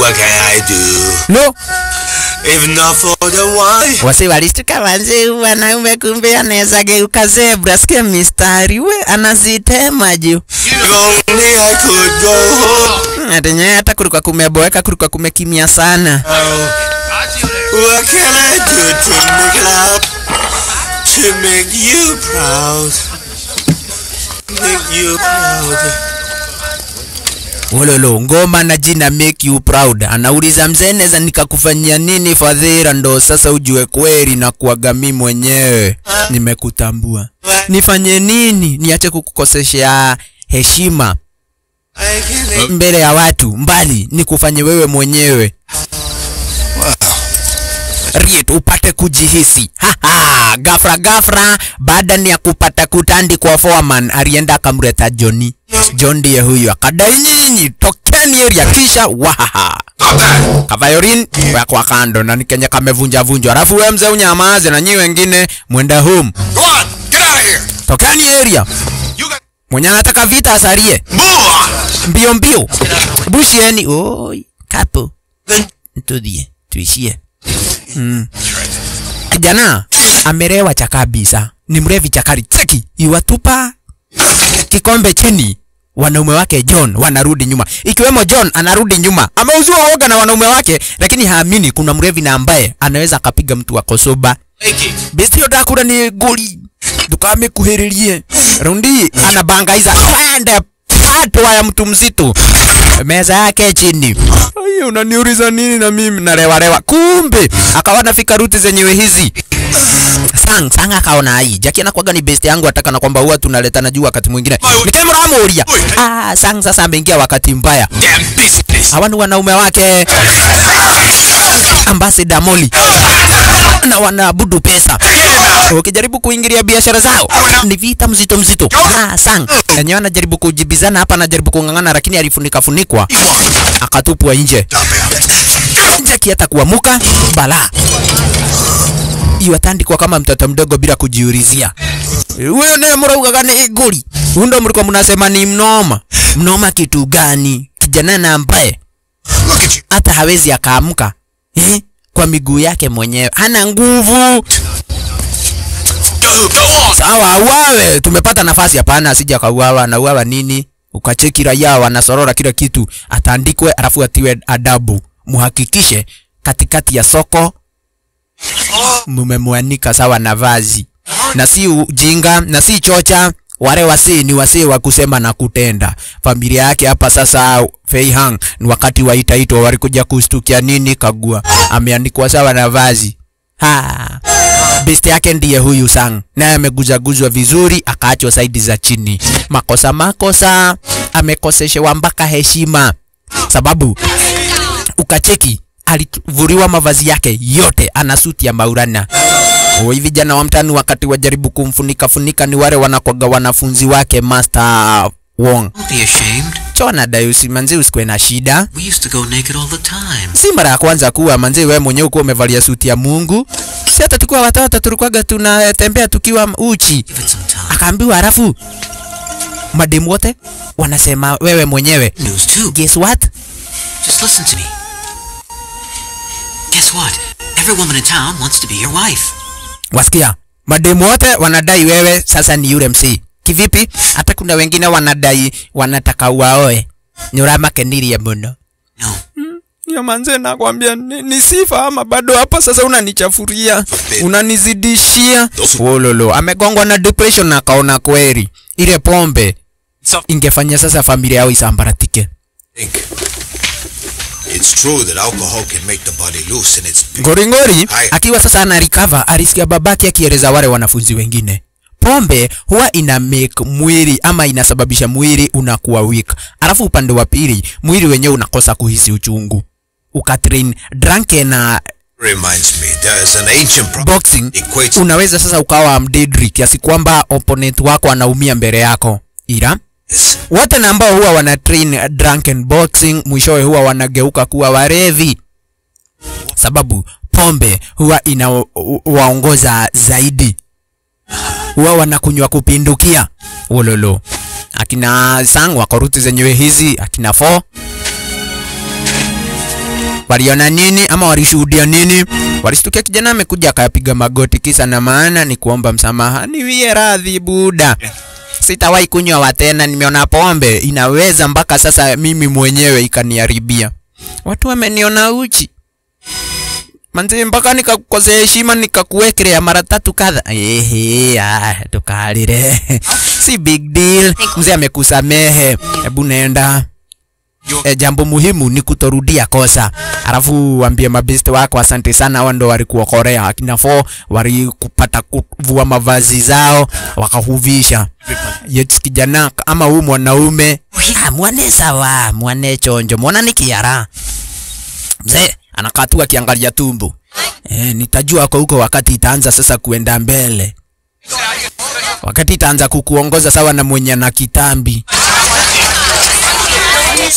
What can I do? No. If not for the wine. Wase walistuka wanze wanaume kumbe anaweza geuka zebra. Sikia mistari we anazitema juu. If only I could go home. Atenye hata kulikuwa kumeboeka, kulikuwa kumekimia sana. What can I do to make it up? To make you proud. Make you proud. Wololo, ngoma na jina make you proud. Anauliza mzee, naweza nikakufanyia nini fadhila ndo sasa ujue kweli na kuaga mimi mwenyewe nimekutambua. Nifanye nini? Niache kukukosesha heshima mbele ya watu, mbali nikufanye wewe mwenyewe. Riet upate kujihisi. Gafra baada ni ya kupata kutandi kwa foreman, alienda akamleta Johnny. John ndiye huyu, akadai nyinyi tokeni area, kisha wahaha Kavayorin kwa kando na nikenya kamevunja vunja. Alafu wewe mzee unyamaze na nyinyi wengine mwenda home. Go on, get out of here. Tokeni area. Mwenye anataka vita asarie. Mbio mbio. Bushieni. Oi, kapo. Ntudie, tuishie. Kijana amerewa cha kabisa. Ni mrevi chakari. Cheki, iwatupa kikombe chini. Wanaume wake John wanarudi nyuma. Ikiwemo John anarudi nyuma. Ameuzua woga na wanaume wake, lakini haamini kuna mrevi na ambaye anaweza akapiga mtu wa kosoba. Bestio dakura ni goli. Dukame kuherilie. Rundi anabangaiza kwenda pato ya mtu mzito. Meza yake chini. Ayo unaniuliza nini na mimi narewa. Kumbe akawa nafika ruti zenyewe hizi. Sang akaona hii. Jackie anakuaga ni best yangu, ataka na kwamba huwa tunaletana juu wakati mwingine. Nitemramulia. Sang sasa ameingia wakati mbaya. Hawa ni wanaume wake. Ambassador Molly. Na wanaabudu pesa. Ukijaribu kuingilia biashara zao ni vita mzito. Sang yenyewe anajaribu kujibizana hapa, anajaribu kungangana, lakini alifunikwa akatupwa nje. Jackie hata kuamuka bala. Iwatandikwa kama mtoto mdogo bila kujiulizia. Wewe naye mrauga gani goli? Undo mlikuwa mnasema ni mnoma kitu gani? Kijana na ambaye hata hawezi akaamka kwa miguu yake mwenyewe, hana nguvu. Sawa uawe, tumepata nafasi. Hapana, asija kauawa. Na uawa nini? Ukacheki raia wanasorora kila kitu, atandikwe alafu atiwe adabu. Muhakikishe katikati ya soko mumemwanika sawa na vazi, na si ujinga na si chocha. Wale wasi ni wasi wa kusema na kutenda. Familia yake hapa sasa Fei Hang ni wakati wa itaitwa, walikuja kustukia nini? Kagua ameandikwa sawa na vazi. Best yake ndiye huyu Sang, naye ameguzaguzwa vizuri, akaachwa saidi za chini. Makosa amekoseshewa mpaka heshima, sababu ukacheki alivuriwa mavazi yake yote, ana suti ya Maulana. Hivi vijana wa mtani wakati wajaribu kumfunika ni wale wanakwaga wanafunzi wake Master Wong. Don't be ashamed. Chona dayusi manzi, usikwe na shida. We used to go naked all the time. Si mara ya kwanza kuwa manzi wewe mwenyewe uko umevalia suti ya Mungu. Si hata tukua watoto tulikuwaga tunatembea tukiwa uchi. Akaambiwa halafu mademu wote wanasema wewe mwenyewe. News too. Guess what? Just listen to me. Guess what? Every woman in town wants to be your wife. Wasikia? Mademu wote wanadai wewe sasa ni yule MC. Kivipi? Hata kuna wengine wanadai wanataka waoe. Nyurama keniri ya mbono. No. Ya manze nakwambia ni sifa ama bado hapa sasa unanichafuria. Unanizidishia. Wololo. Amegongwa na depression na kaona kweli. Ile pombe ingefanya sasa familia yao isambaratike. It's true that alcohol can make the body loose and it's Goringori akiwa sasa ana recover, alisikia babake akieleza wale wanafunzi wengine. Pombe huwa ina make mwili ama inasababisha mwili unakuwa weak. Alafu upande wa pili mwili wenyewe unakosa kuhisi uchungu. ukatrain drunken na Reminds me, there is an ancient boxing, equates unaweza sasa ukawa mdeadly kiasi kwamba opponent wako anaumia mbele yako. Ila wote na ambao huwa wana train drunken boxing mwishowe huwa wanageuka kuwa warevi, sababu pombe huwa inawaongoza zaidi, huwa wanakunywa kupindukia. Wololo akina Sang wako ruti zenyewe hizi, akina Fo waliona nini ama walishuhudia nini? Walishtukia kijana amekuja akapiga magoti, kisa na maana ni kuomba msamaha. Niwie radhi buda, sitawahi kunywa tena, nimeona pombe inaweza mpaka sasa mimi mwenyewe ikaniharibia. Watu wameniona uchi manze, mpaka nikakukosea heshima nikakuwekelea mara 3 kadha. Tukalire si big deal, mzee amekusamehe, hebu nenda. Jambo muhimu ni kutorudia kosa. Alafu waambie mabeste wako asante sana, hao ndo walikuokorea. Akina Fo walikupata kuvua mavazi zao wakahuvisha. Yet kijana ama huyu mwanaume mwane sawa, mwane chonjo, mwana nikiara. Mzee anakatua kiangalia tumbo. Nitajua kwa huko wakati itaanza sasa kuenda mbele. Wakati itaanza kukuongoza sawa na mwenye na kitambi.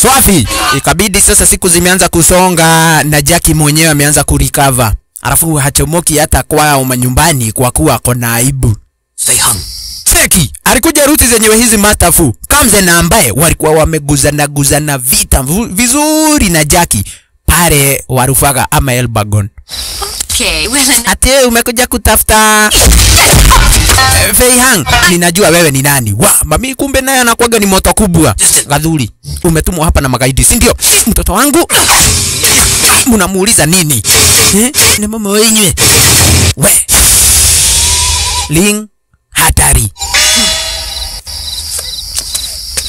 Swafi, ikabidi sasa siku zimeanza kusonga na Jackie mwenyewe ameanza kurecover. Alafu hachomoki hata kwao manyumbani kwa kuwa kona aibu. Stay hung. Seki, alikuja ruti zenyewe hizi mastafu. Kamze na ambaye walikuwa wameguzana vita vizuri na Jackie pale Warufaga ama Elbagon. Okay, well, ate umekuja kutafuta Fei Hang, ninajua wewe ni nani. Mami kumbe naye anakuaga ni moto kubwa. Gadhuri, umetumwa hapa na magaidi, si ndio? Mtoto wangu mnamuuliza nini? Ni mama wenyewe. We Ling hatari.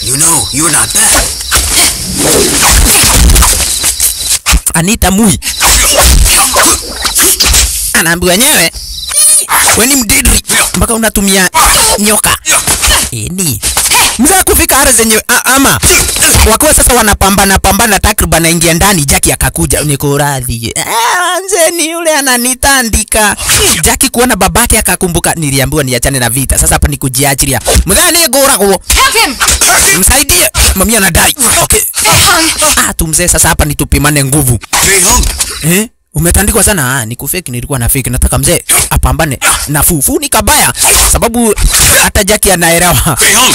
You know, you're not bad. Anita Mui anaambiwa wenyewe wewe ni mdidri mpaka unatumia nyoka. Ni mzee kufika hara zenyewe ama wakiwa sasa wanapambana takriban aingia ndani. Jackie akakuja, niko radhi mzee ni yule ananitandika. Jackie kuona babake akakumbuka, niliambiwa niachane na vita, sasa hapa nikujiachilia. Mzee ni gora kwa msaidie, mami anadai. Okay tu mzee, sasa hapa nitupimane nguvu. Umetandikwa sana. Ni kufake, nilikuwa na fake. Nataka mzee apambane na fufu ni kabaya, sababu hata Jackie anaelewa.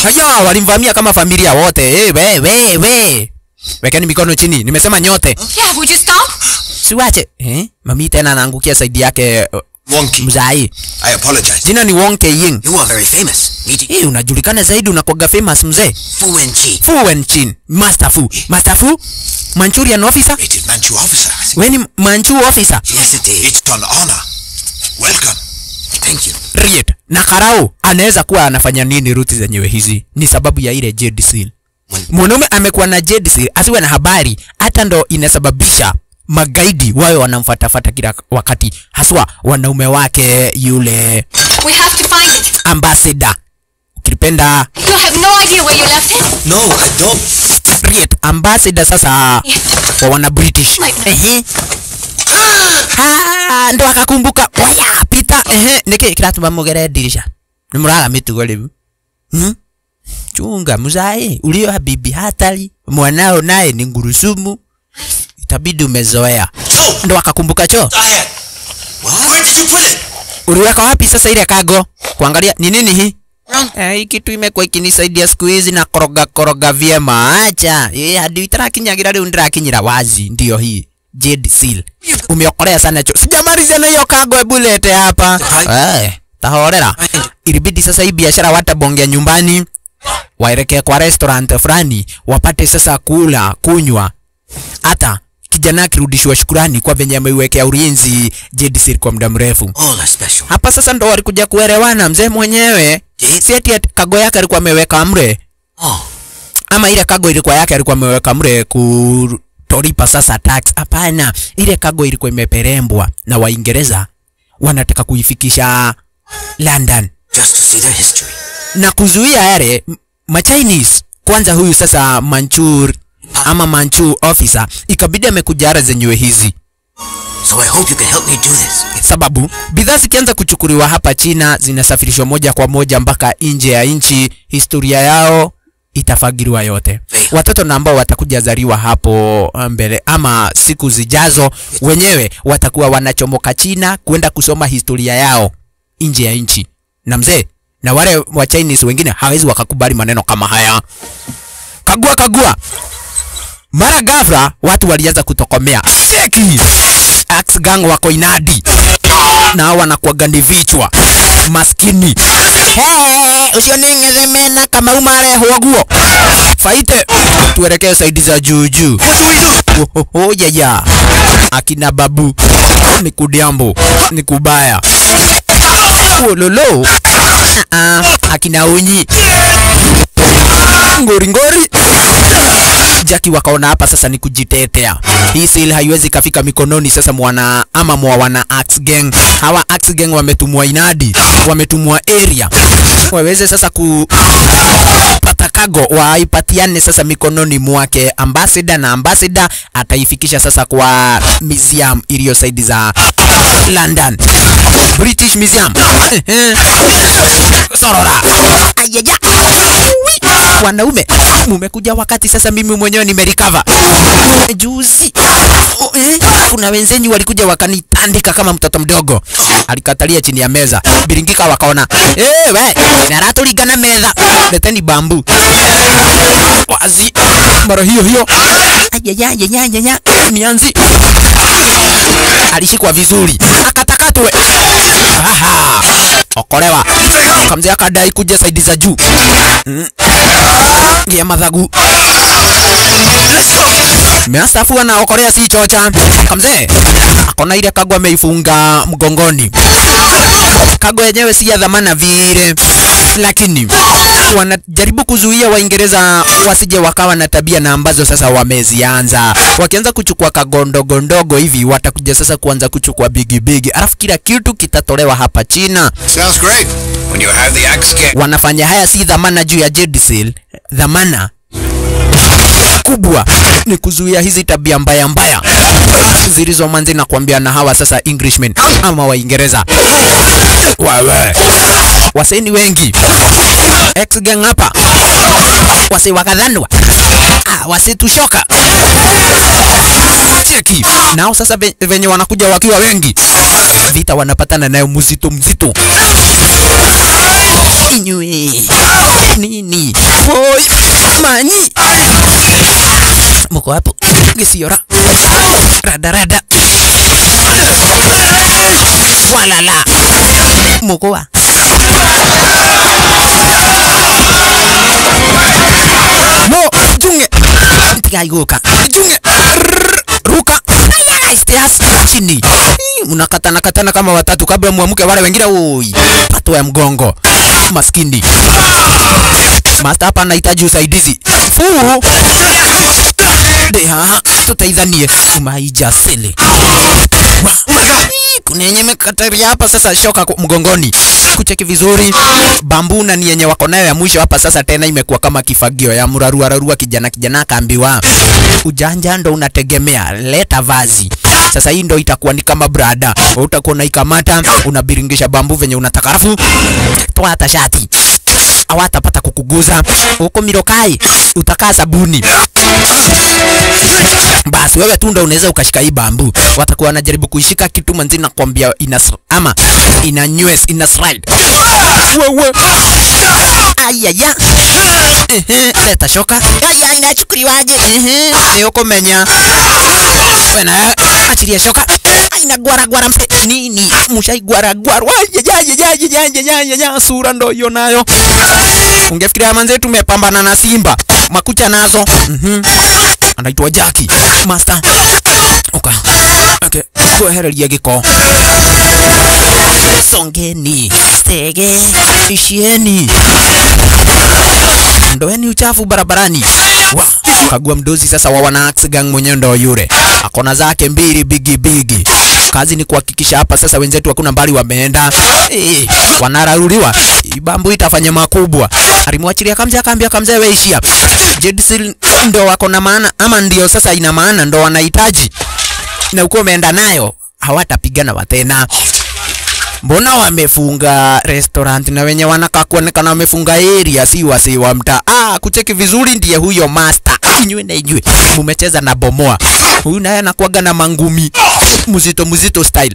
Haya walimvamia kama familia wote. We wekeni mikono chini, nimesema nyote. Yeah, would you stop? Siwache. Mami tena anaangukia side yake. Wonky. Mzai, I apologize. jina ni Wonky Ying. You are very famous. Unajulikana zaidi, unakuwa famous mzee. Fu Wenchin. Fu Wenchin, Master Fu, Manchurian officer. Rated Manchu officer. Wewe ni Manchu officer? Yes, it is. It's an honor. Welcome. Thank you. Riet na Karao anaweza kuwa anafanya nini ruti zenyewe hizi? Ni sababu ya ile Jade Seal. Mwanaume amekuwa na Jade Seal asiwe na habari, hata ndo inasababisha magaidi wawe wanamfuatafuta kila wakati, haswa wanaume wake yule We have to find it. ambassador. Ukipenda You have no idea where you left it? No, I don't. Riet ambassador sasa wa wana British. Ndo akakumbuka waya pita niki kiratu bamugere dirisha nimuraga mitugo libu chunga muzai ulio habibi hatari mwanao naye ni ngurusumu, itabidi umezoea. Ndo akakumbuka cho. Where did you put it? Uliweka wapi sasa ile kago? Kuangalia ni nini hii? Hii kitu imekuwa ikinisaidia siku hizi na koroga vyema. Acha hadi itarakinyagira leo ndirakinyira wazi. Ndio hii Jade Seal. Umeokolea sana cho. Sijamaliza na hiyo kago, hebu lete hapa. Tahorera. Ilibidi sasa hii biashara watabongea nyumbani, waelekea kwa restaurant fulani wapate sasa kula kunywa. Hata kijana kirudishwa shukrani kwa venye ameiwekea ulinzi Jade Seal kwa muda mrefu. Oh, that's special. Hapa sasa ndo walikuja kuelewana. Mzee mwenyewe si eti kago yake alikuwa ameweka mre. Ama ile kago ilikuwa yake alikuwa ameweka mre kutoripa sasa tax. Hapana, ile kago ilikuwa imeperembwa na Waingereza, wanataka kuifikisha London Just to see their history. na kuzuia yale ma Chinese. Kwanza huyu sasa Manchur ama Manchu officer, ikabidi amekujara zenyewe hizi. So I hope you can help me do this. Sababu bidhaa zikianza kuchukuliwa hapa China zinasafirishwa moja kwa moja mpaka nje ya nchi, historia yao itafagiriwa yote. Watoto na ambao watakuja zaliwa hapo mbele ama siku zijazo, wenyewe watakuwa wanachomoka China kwenda kusoma historia yao nje ya nchi. Na mzee, na wale wa Chinese wengine hawezi wakakubali maneno kama haya. Kagua. Mara ghafla watu walianza kutokomea. Cheki. Axe gang wako inadi. Na wanakuaga ni vichwa. Maskini. Usioningeze mena kama umare huaguo. Faite. Tuelekee saidi za juu. Ya. Akina babu. Ni kudiambo. Ni kubaya. Lolo. Akina unyi. Ngori. Jackie wakaona hapa sasa ni kujitetea. Hii sale haiwezi kafika mikononi sasa mwa wana Axe gang. Hawa Axe gang wametumwa inadi, wametumwa area. Waweze sasa kupata kago waipatiane sasa mikononi mwake ambassador, na ambassador ataifikisha sasa kwa museum iliyo side za London, British Museum. Sorora. Ayaya. Wanaume, mmekuja wakati sasa mimi mwenyewe nimerecover. Juzi. Kuna wenzenyu walikuja wakanitandika kama mtoto mdogo. Alikatalia chini ya meza. Biringika wakaona, we, naratuligana meza. Leteni bambu. Wazi. Mara hiyo. Ayaya. Mianzi. Alishikwa vizuri. Akatakatwe. Okolewa. Kamzee akadai kuja saidi za juu. Gia madhagu. Measafu na okorea si chocha. Kamzee akona ile kago ameifunga mgongoni. Kago yenyewe si ya dhamana vile, lakini wanajaribu kuzuia Waingereza wasije wakawa na tabia na ambazo sasa wamezianza. Wakianza kuchukua kagondogo hivi, watakuja sasa kuanza kuchukua bigi. Alafu kila kitu kitatolewa hapa China. Sounds great. When you have the Axe gang. Wanafanya haya si dhamana juu ya Jade Seal. Dhamana kubwa ni kuzuia hizi tabia mbaya zilizo manzi na kuambia na hawa sasa Englishmen ama Waingereza. Wewe waseni wengi Axe gang hapa wasi wakadhanwa, wasitushoka. Cheki nao sasa venye wanakuja wakiwa wengi, vita wanapatana nayo mzito. Inywe nini boy mani mko hapo gisiora rada walala mkoa mo junge tigayoka junge ruka stairs chini. Unakatana kama watatu kabla muamke wale wengine. Oi, pato ya mgongo. Maskini. Master hapa anahitaji usaidizi. Deha, tutaidhanie umaija sele. Kuna yenye mekataria hapa sasa shoka mgongoni. Kucheki vizuri. Bambu na ni yenye wako nayo ya mwisho hapa sasa tena imekuwa kama kifagio ya murarua kijana kaambiwa. Ujanja ndo unategemea, leta vazi. Sasa hii ndo itakuwa ni kama brada. Utakuwa unaikamata, unabiringisha bambu venye unataka, alafu toa hata shati. Hawatapata kukuguza. Huko mirokai utakaa sabuni. Basi wewe tu ndo unaweza ukashika hii bambu. Watakuwa wanajaribu kuishika kitu manzi na kuambia ama ina nywes ina slide. Wewe. Ayaya. Leta shoka. Ayaya inachukuliwaje? Yuko menya. Wena achilia shoka. Aina gwara mse. Nini? Mushai gwara. Ya sura ndo hiyo nayo. Ungefikiria manze tumepambana na simba. Makucha nazo. Anaitwa Jackie. Master. Okay. Kuherelia giko. Songeni. Stege. Ishieni. Ndoeni uchafu barabarani. Kagua mdozi sasa wa wana Axe gang mwenyewe ndo yule. Akona zake mbili bigi. Kazi ni kuhakikisha hapa sasa wenzetu hakuna mbali wameenda. Wanararuliwa. Bambu itafanya makubwa. Alimwachilia Kamza, akaambia Kamza wewe ishia. Jade Seal ndo wako na maana ama ndio sasa ina maana ndo wanahitaji. Na uko umeenda nayo hawatapigana tena. Mbona wamefunga restaurant na wenye wanaka kuonekana wamefunga area si wasi wa mtaa. Kucheki vizuri ndiye huyo master. Inywe na inywe. Mumecheza na bomoa. Huyu naye anakuaga na mangumi. Muzito style.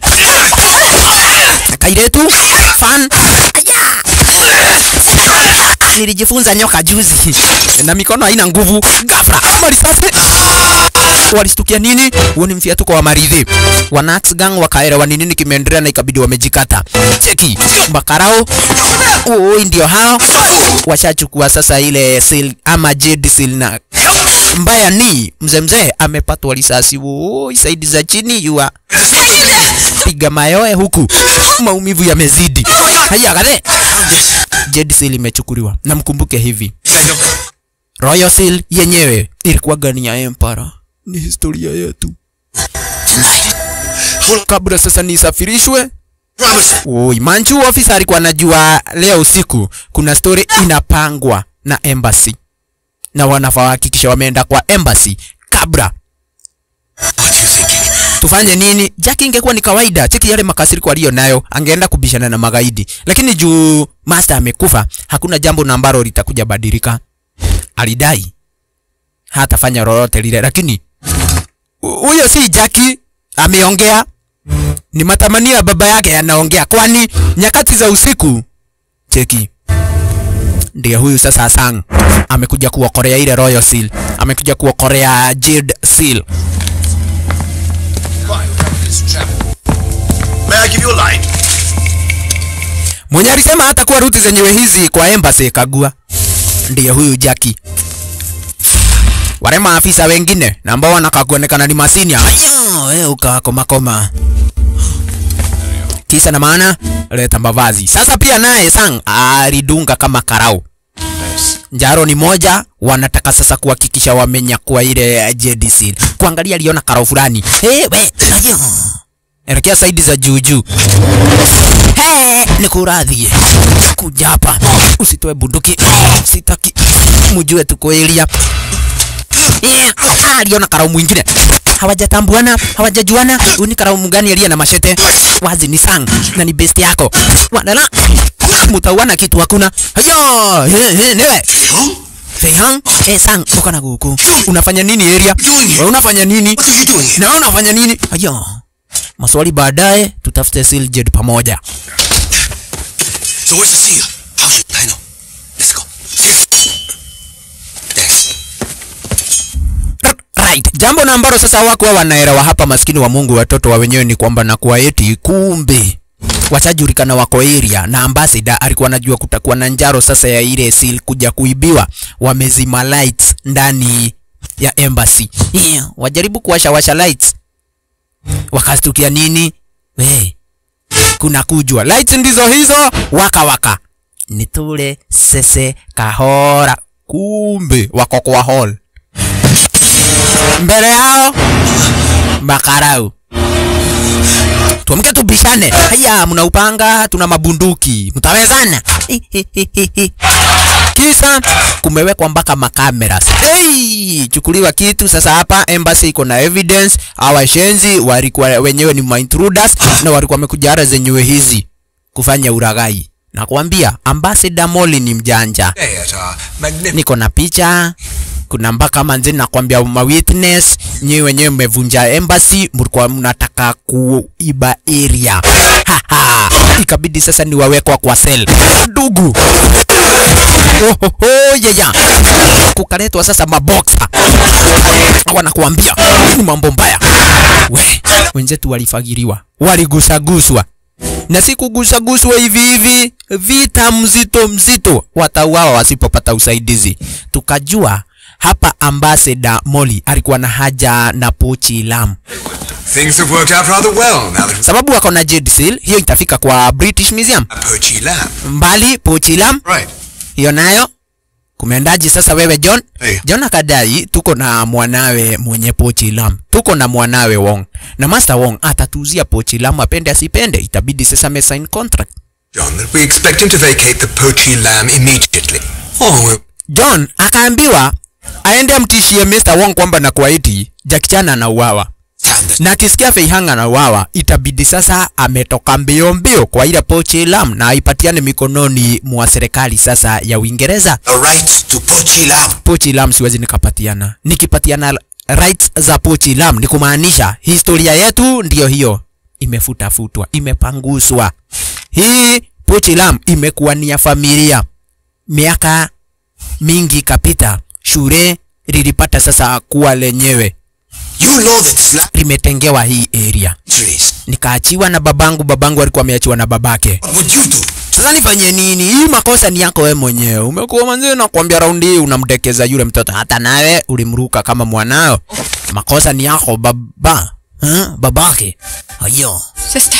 Kairetu fan. Nilijifunza nyoka juzi. Na mikono haina nguvu. Ghafla marisasi. Walistukia nini? Huo ni mfiatuko wa maridhi. Wanax gang wakaelewa ni nini kimeendelea na ikabidi wamejikata. Cheki makarao. Ndio hao washachukua sasa ile Seal ama Jade Seal na mbaya ni mzee amepatwa risasi. Saidi za chini yua piga mayoe huku maumivu yamezidi. Haya gale Jade Seal imechukuliwa. Na mkumbuke hivi Royal Seal yenyewe ilikuwa gani ya Empire. Ni historia yetu. Kabla sasa nisafirishwe. Manchu officer alikuwa anajua leo usiku kuna story inapangwa na embassy. Na wanafaa hakikisha wameenda kwa embassy kabla. Tufanye nini? Jackie ingekuwa ni kawaida. Cheki yale makasiriko aliyo nayo, angeenda kubishana na magaidi. Lakini juu master amekufa, hakuna jambo na ambalo litakuja badilika. Alidai hatafanya lolote lile, lakini huyo si Jackie ameongea. Ni matamanio ya baba yake yanaongea, kwani nyakati za usiku. Cheki ndiye huyu sasa Sang amekuja kuokorea ile Royal Seal, amekuja kuokorea Jade Seal. May I give you a line? Mwenye alisema hata kuwa ruti zenyewe hizi kwa embassy kagua. Ndiye huyu Jackie. Wale maafisa wengine na ambao wanakakuonekana ni masinia. Wewe ukako makoma. Kisa na maana leta mavazi. Sasa pia naye Sang alidunga kama karao. Njaro ni moja, wanataka sasa kuhakikisha wamenyakua ile Jade Seal. Kuangalia aliona karao fulani. Elekea saidi za juu. Nikuradhie. Kuja hapa. Usitoe bunduki. Sitaki mjue tuko area. Aliona karao mwingine. Hawajatambuana, hawajajuana. Uni karao mgani aliye na mashete. Wazi ni Sang na ni best yako. Wadala. Mutawana kitu hakuna. Hayo, newe. Feihang, Sang, uko na guku. Unafanya nini area? Unafanya nini? Na unafanya nini? Hayo. Maswali baadaye, tutafute Seal Jade pamoja. So where's the seal? How should I know? Let's go. Thanks. Right. Jambo na ambalo sasa wako wanaelewa hapa maskini wa Mungu watoto wa wenyewe ni kwamba na kwa eti kumbe wachajulikana wako area na ambassador alikuwa anajua kutakuwa na njaro sasa ya ile Seal kuja kuibiwa. Wamezima lights ndani ya embassy. Wajaribu kuwasha lights. Wakastukia nini? Kuna kujua. Lights ndizo hizo waka. Nitule sese kahora. Kumbe wako kwa hall. Mbele yao makarau. Tuamke tubishane. Haya mna upanga, tuna mabunduki. Mtawezana. Kisa kumewekwa mpaka makameras. Chukuliwa kitu sasa hapa embassy iko na evidence. Awashenzi walikuwa wenyewe ni intruders na walikuwa wamekuja zenyewe hizi kufanya uragai. Nakwambia Ambassador Molly ni mjanja. Niko na picha. Kuna mpaka manzeni nakwambia witness. Nyewe wenyewe mmevunja embassy, mlikuwa mnataka kuiba area. Ikabidi sasa ni wawekwa kwa cell. Ndugu. Kukaletwa sasa maboxa. Wanakuambia ni mambo mbaya. Wenzetu walifagiriwa, waligusaguswa. Na si kugusaguswa hivi. Vita mzito watauawa wasipopata usaidizi. Tukajua hapa Ambassador Molly alikuwa na haja na Pochi Lam. Things have worked out rather well now that... Sababu wako na Jade Seal, hiyo itafika kwa British Museum. Pochi Lam. Mbali Pochi Lam. Right. Hiyo nayo Kumeendaje sasa wewe John? Hey. John akadai tuko na mwanawe mwenye pochi lam. Tuko na mwanawe Wong. Na Master Wong atatuzia pochi lam apende asipende. Itabidi sasa sign contract. John, that we expect him to vacate the poachy lamb immediately. Oh, John akaambiwa aende amtishie Mr. Wong kwamba na kuaiti Jackie Chan anauawa. Na akisikia Fei Hang anauawa, itabidi sasa ametoka mbio mbio kwa ile pochi lam na aipatiane mikononi mwa serikali sasa ya Uingereza. a right to poachy lamb. Pochi lam siwezi nikapatiana. Nikipatiana rights za pochi lam ni kumaanisha historia yetu ndiyo hiyo imefutafutwa, imepanguswa. Hii pochi lam imekuwa ni ya familia. Miaka mingi kapita, shule lilipata sasa kuwa lenyewe. You know that this lamb Limetengewa hii area. trees. Nikaachiwa na babangu alikuwa ameachiwa na babake. What would you do? Sasa nifanye nini? Hii makosa ni yako wewe mwenyewe. Umekuwa manzi na kuambia raundi hii unamdekeza yule mtoto. Hata nawe ulimruka kama mwanao. Makosa ni yako baba. Babake. Hayo. Sister.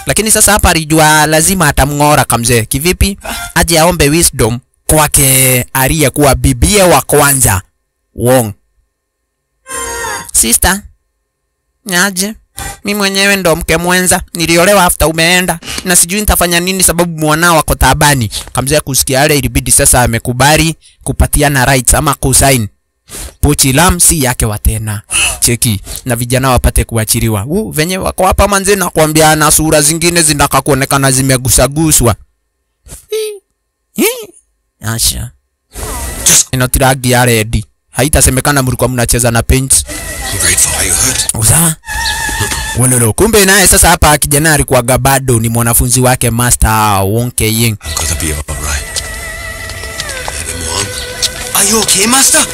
Lakini sasa hapa alijua lazima atamngora kamzee. Kivipi? Aje aombe wisdom kwake aliyekuwa bibie wa kwanza Wong. Sister. Nyaje. Mimi mwenyewe ndo mke mwenza. Niliolewa after umeenda. Na sijui nitafanya nini sababu mwanao wako taabani. Kamzee kusikia yale ilibidi sasa amekubali kupatiana rights ama kusign. Pochi lam si yake wa tena. Cheki na vijana wapate kuachiliwa. Venye wako hapa manze na kuambia na sura zingine zinataka kuonekana zimegusaguswa. Asha. Inotiragi ya ready. Haitasemekana mlikuwa mnacheza na paints. I'm grateful. Are you hurt? Uza? Walolo. Kumbe naye sasa hapa kijana alikuwa bado ni mwanafunzi wake Master Wong Kei-ying. I'm gonna be alright. Mom, are you okay, Master?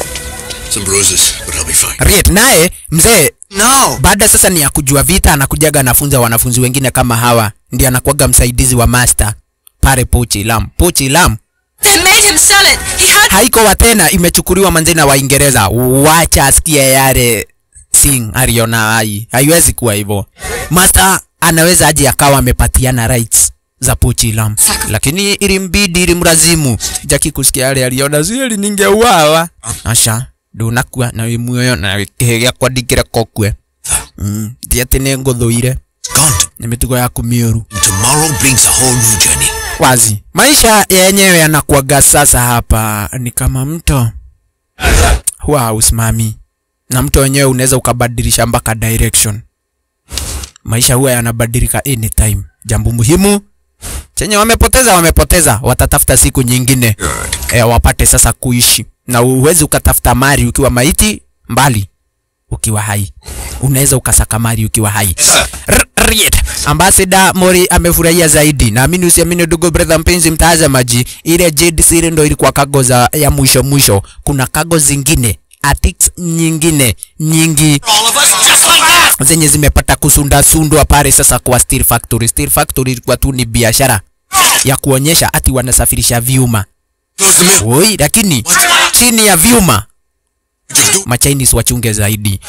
Some bruises, but I'll be fine. Riet naye mzee No. baada sasa ni ya kujua vita anakujaga anafunza wanafunzi wengine kama hawa. Ndiye anakuaga msaidizi wa Master pale pochi lam. Pochi lam They made him sell it. He had haiko wa tena, imechukuliwa manze na Waingereza. Wacha asikie yale sing aliona hai. Haiwezi kuwa hivyo. Master anaweza aje akawa amepatiana rights za pochi lam. Lakini ilimbidi ilimlazimu Jackie kusikia yale aliona zile ningeuawa. Asha ndunakua na wimuoyo na kihegea kwa dikira kokwe. Ndiate ngothoire. Gone. Nimetigo ya kumioru. Tomorrow brings a whole new journey. Wazi. Maisha yenyewe yanakuaga sasa hapa ni kama mto. Huwa hausimami. Na mto wenyewe unaweza ukabadilisha mpaka direction. Maisha huwa yanabadilika anytime. Jambo muhimu chenye wamepoteza, watatafuta siku nyingine. Wapate sasa kuishi. Na uwezi ukatafuta mali ukiwa maiti, mbali ukiwa hai. Unaweza ukasaka mali ukiwa hai. Riet. Ambassador Mori amefurahia zaidi. Naamini usiamini ndugu brother mpenzi mtazamaji, ile Jade Series ndio ilikuwa kago za ya mwisho. Kuna kago zingine, articles nyingine nyingi zenye zimepata kusundwa pale sasa kwa Steel Factory. Steel Factory ilikuwa tu ni biashara ya kuonyesha ati wanasafirisha vyuma. Oi, lakini chini ya vyuma Machinese wachunge zaidi.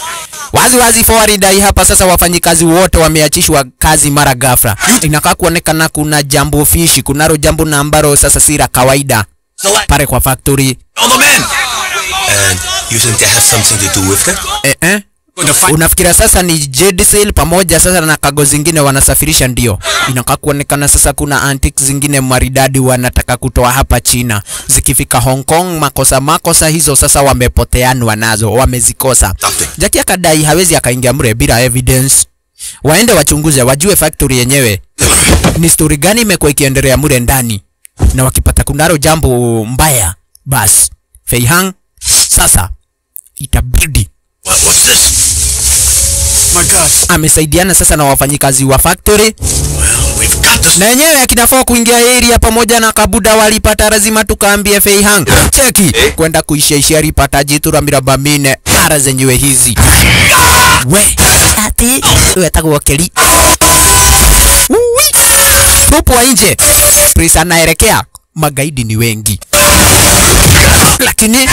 Wazi Florida hii hapa sasa wafanyikazi wote wameachishwa kazi mara ghafla. Inakaa kuonekana kuna jambo fishi, kunaro jambo na ambalo sasa si la kawaida pale kwa factory. On the men. And you think they have something to do with that? Unafikira sasa ni Jade Series pamoja sasa na kago zingine wanasafirisha ndio. Inakaa kuonekana sasa kuna antiques zingine maridadi wanataka kutoa hapa China. Zikifika Hong Kong makosa hizo sasa wamepoteanwa nazo, wamezikosa. Jackie akadai hawezi akaingia mre bila evidence. Waende wachunguze wajue factory yenyewe ni story gani imekuwa ikiendelea mure ndani. Na wakipata kunaro jambo mbaya bas Fei Hang sasa itabidi What's this? My God. amesaidiana sasa na wafanyikazi wa factory. Well, we've got this. Na yenyewe akinafaa kuingia area pamoja na Kabuda walipata lazima tukaambie Fei Hang cheki kwenda kuishaishia ripata jitura miraba mine ara zenyewe hizi. We ati wewe atakuwa keli. Tupo nje. Prisa naelekea magaidi ni wengi. lakini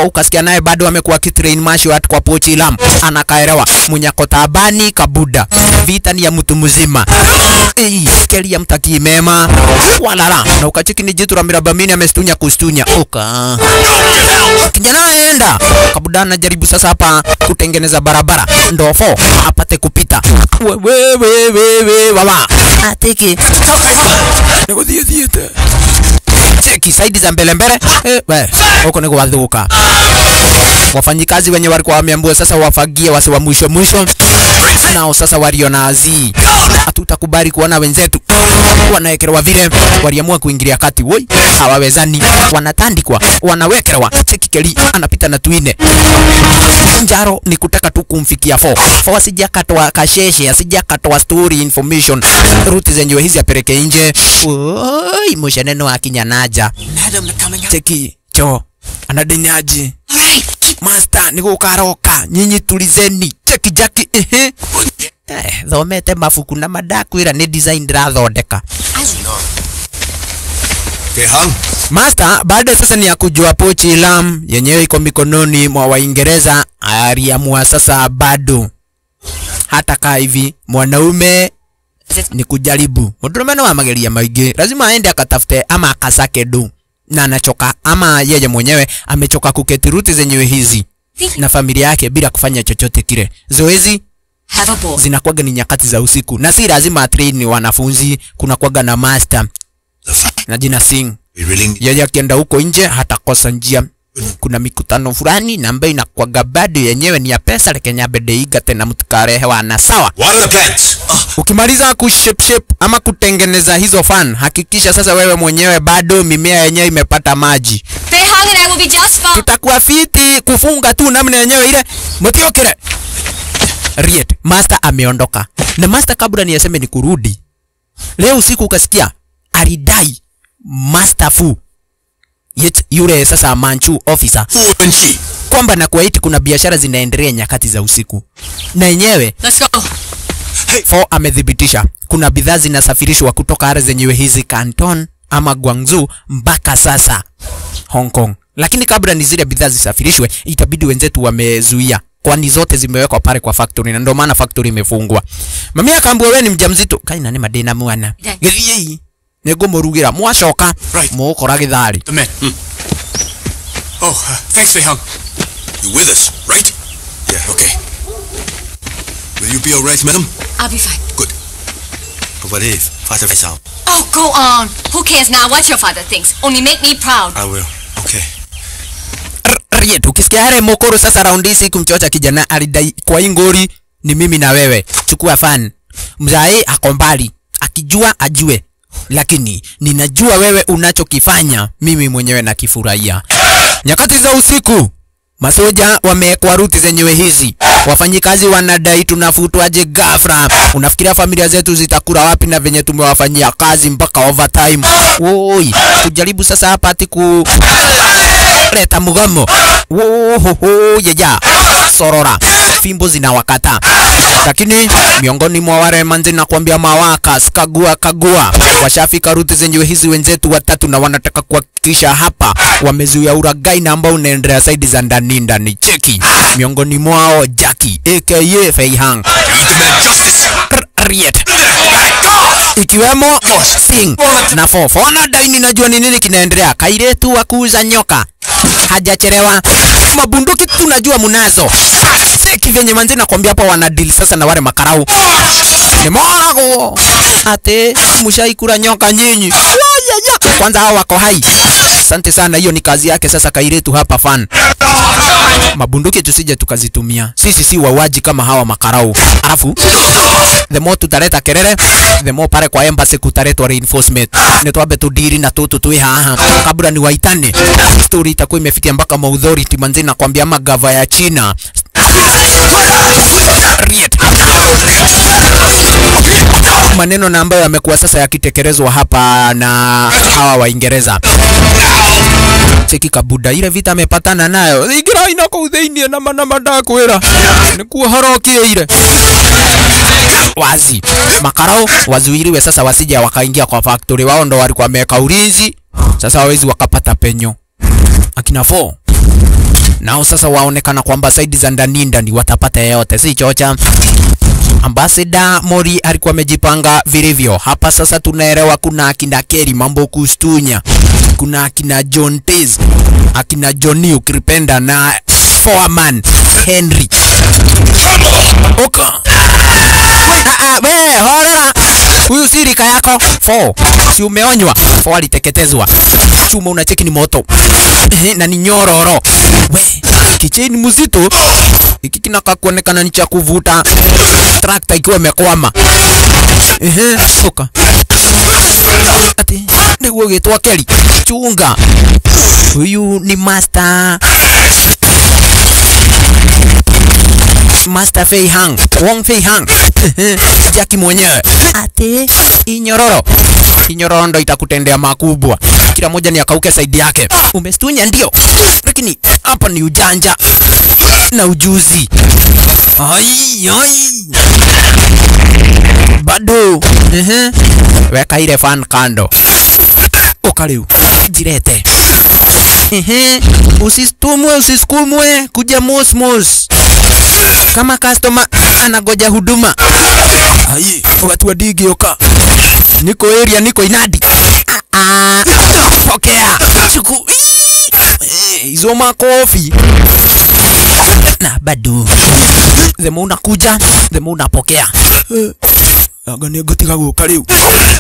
ukasikia naye bado amekuwa kitrain martial art kwa Pochi Lam, anakaelewa munyako tabani kabuda, vita ni ya mtu mzima. Kelia mtaki mema walala, na ukachiki ni jitu la mirabamini amestunya kustunya uka kijana aenda kabuda. Anajaribu sasa hapa kutengeneza barabara ndofo apate kupita. We baba atiki negodie diete cheki side za mbele mbele huko ni kuwadhuka. Wafanyikazi wenye walikuwa wameambiwa sasa wafagie wasi wa mwisho mwisho, nao sasa waliona azi hatutakubali kuona wenzetu wanaekelewa vile, waliamua kuingilia kati. Woi, hawawezani, wanatandikwa, wanawekewa. Cheki Keli anapita na twine njaro, ni kutaka tu kumfikia fo asijakatoa kasheshe, asijakatoa story information, route zenyewe hizi apeleke nje. Oi, msheneno akinyanaja cheki cho anadinyaji master niko karoka, nyinyi tulizeni. Cheki Jackie thomete mafuku na madakwira ni design rathondeka. Master baada sasa ni ya kujua Pochi Lam yenyewe iko mikononi mwa Waingereza, aliamua sasa bado hata kaa hivi mwanaume ni kujaribu. Mwanaume na mageria maige lazima aende akatafute ama akasake do, na anachoka ama yeye mwenyewe amechoka kuketi route zenyewe hizi na familia yake bila kufanya chochote kile. Zoezi zinakuwaga ni nyakati za usiku, na si lazima train wanafunzi, kuna kuwaga na master na jina Singh. Yeye akienda huko nje hatakosa njia. Kuna mikutano fulani na ambayo inakuwaga bado yenyewe ni ya pesa, lekenya bedeiga tena mtukarehe wana sawa. Ukimaliza shape ama kutengeneza hizo fan, hakikisha sasa wewe mwenyewe bado mimea yenyewe imepata maji. Tutakuwa fiti kufunga tu namna yenyewe ile mtiokere. Riet master ameondoka, na master kabla ni aseme ni kurudi leo usiku, ukasikia alidai master fu yule sasa Manchu officer kwamba na kwa eti kuna biashara zinaendelea nyakati za usiku, na yenyewe fo amedhibitisha kuna bidhaa zinasafirishwa kutoka ardhi zenyewe hizi Canton ama Guangzhou mpaka sasa Hong Kong. Lakini kabla ni zile bidhaa zisafirishwe, itabidi wenzetu wamezuia, kwani zote zimewekwa pale kwa factory, na ndio maana factory imefungwa. Mami akaambia wewe ni mjamzito kaina ni madena mwana githii nego murugira mwashoka mukora githari. Thanks Fei Hang. You with us, right? Yeah, okay. Will you be all right, madam? I'll be fine. Good. What if Father Fei Hang? Oh, go on. Who cares now what your father thinks? Only make me proud. I will. Okay. Riet ukisikia hare mokoro sasa round hii kumchocha kijana alidai kwa ingori ni mimi na wewe. Chukua fan. Mzae akombali. Akijua ajue. Lakini ninajua wewe unachokifanya, mimi mwenyewe nakifurahia. Nyakati za usiku masoja wamekwa ruti zenyewe hizi, wafanyikazi wanadai tunafutwaje ghafla. Unafikiria familia zetu zitakula wapi na venye tumewafanyia kazi mpaka overtime? Oi, kujaribu sasa hapa ati ku leta mugamo. Yeja sorora fimbo zinawakata. Lakini miongoni mwa wale manzi na kuambia mawaka kagua washafika ruti zenyewe hizi wenzetu watatu, na wanataka kuhakikisha hapa wamezuia uragai na ambao unaendelea side za ndani. Cheki miongoni mwao Jackie aka Fei Hang, Riet ikiwemo Singh na Fofo. Wanadai ninajua ni nini kinaendelea. Kairetu wa kuuza nyoka hajachelewa, mabunduki tunajua munazo. Cheki venye manzi na kuambia hapa wana deal sasa na wale makarau. Ni morago ate mushaikura nyoka nyinyi. Kwanza hao wako hai. Asante sana, hiyo ni kazi yake sasa Kairetu hapa fan. Mabunduki tusije tukazitumia. Sisi si wawaji kama hawa makarau. Alafu the more tutaleta kelele, the more pare kwa embassy kutaletwa reinforcement. Nitwabe tudiri na tutu haha kabla ni waitane. Story itakuwa imefikia mpaka authority manzi na kuambia magava ya China. Riet. Maneno na ambayo yamekuwa sasa yakitekelezwa hapa na hawa Waingereza. Cheki kabuda ile vita amepatana nayo. Igira inako udhainie na madakwira. Nikuwa harokie ile. Wazi. Makarao wazuiliwe sasa wasije wakaingia kwa factory. Wao ndo walikuwa wameka ulinzi. Sasa hawezi wakapata penyo. akina 4 nao sasa waonekana kwamba saidi za ndani watapata yote, si chocha. Ambassador Mori alikuwa amejipanga vilivyo. Hapa sasa tunaelewa kuna akina Kerry mambo kustunya, kuna akina John Tez, akina Johnny ukipenda na Foreman Henry. Oka. We, hola. Huyu si rika yako. 4. Si umeonywa. 4 aliteketezwa. Chuma unacheki ni moto. Na ni nyororo. We, kicheni mzito. Hiki kinaka kuonekana ni cha kuvuta. Tractor ikiwa imekwama. Oka. Ati, ndio getwa Kerry. Chunga. Huyu ni Master Fei Hang, Wong Fei Hang. Jackie mwenyewe. Ate inyororo ndo itakutendea makubwa. Kila moja ni akauke saidi yake. Umestunya ndio, lakini hapa ni ujanja na ujuzi. Ai. Bado. Weka ile fan kando. Okaliu. Jirete. Usisukumwe, kuja mos. Kama customer anagoja huduma. Ai, watu wa digi oka. Niko area, niko inadi. Pokea. Chuku. Hizo makofi. Na bado. Demo unakuja, demo unapokea. Agani gotika guka leo.